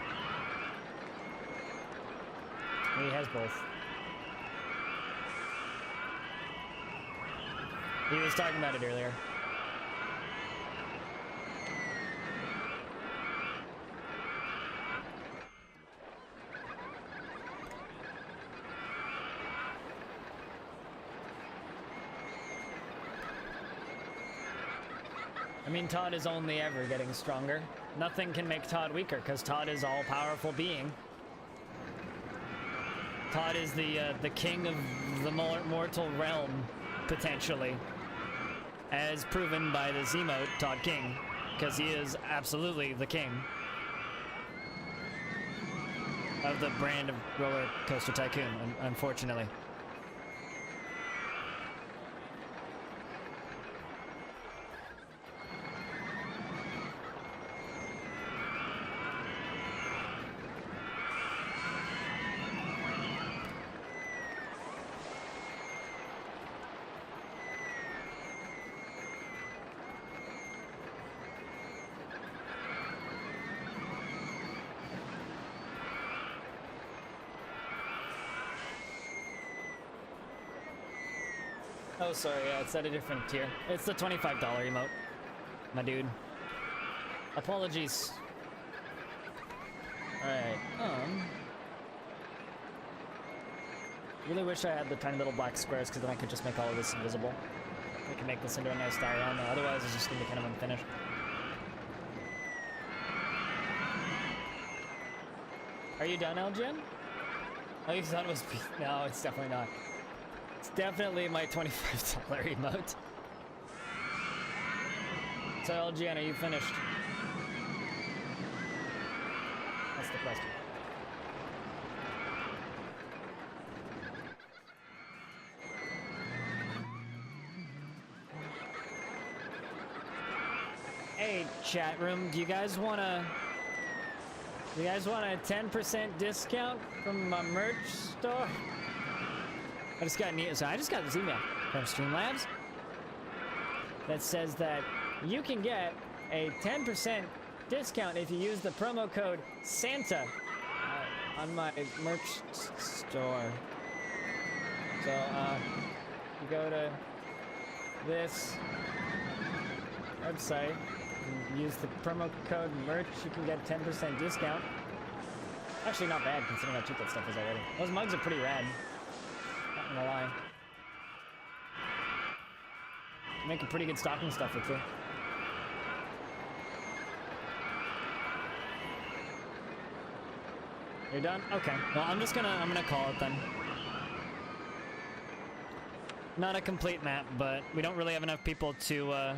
He has both. He was talking about it earlier. I mean, Todd is only ever getting stronger. Nothing can make Todd weaker, because Todd is all-powerful being. Todd is the king of the mortal realm, potentially. As proven by this emote, Todd King, because he is absolutely the king of the brand of Roller Coaster Tycoon, unfortunately. Oh, sorry, yeah, it's at a different tier. It's the $25 emote, my dude. Apologies. Alright, really wish I had the tiny little black squares, because then I could just make all of this invisible. I can make this into a nice diorama, otherwise it's just going to be kind of unfinished. Are you done, LGN? Oh, you thought it was... No, it's definitely not. It's definitely my $25 emote. So, LGN, are you finished? That's the question. Hey, chat room, do you guys want a 10% discount from my merch store? I just got this email from Streamlabs that says that you can get a 10% discount if you use the promo code SANTA on my merch store. So, you go to this website and use the promo code MERCH, you can get 10% discount. Actually, not bad considering how cheap that stuff is already. Those mugs are pretty rad. Not gonna lie. Make a pretty good stocking stuffer too. You're done? Okay. Well, I'm gonna call it then. Not a complete map, but we don't really have enough people to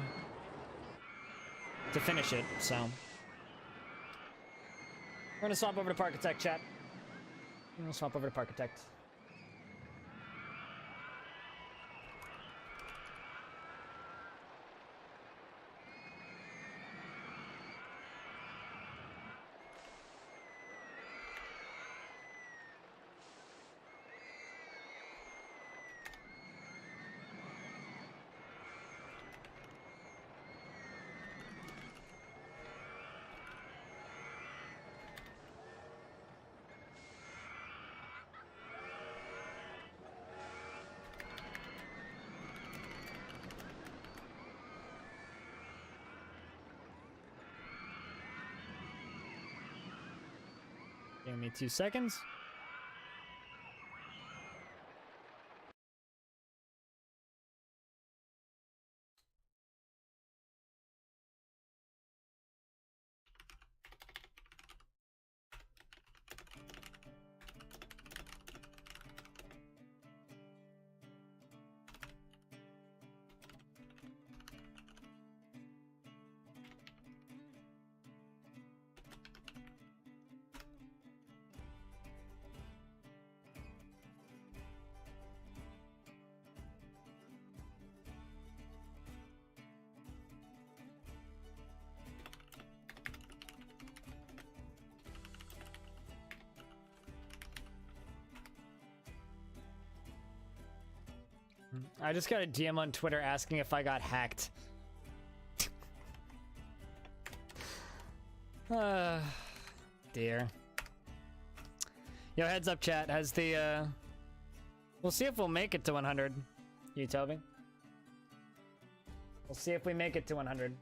finish it, so. We're gonna swap over to Parkitect, chat. I'm gonna swap over to Parkitect. Give me 2 seconds. I just got a DM on Twitter asking if I got hacked. Dear. Yo, heads up, chat. Has the, We'll see if we'll make it to 100. You, Toby? We'll see if we make it to 100.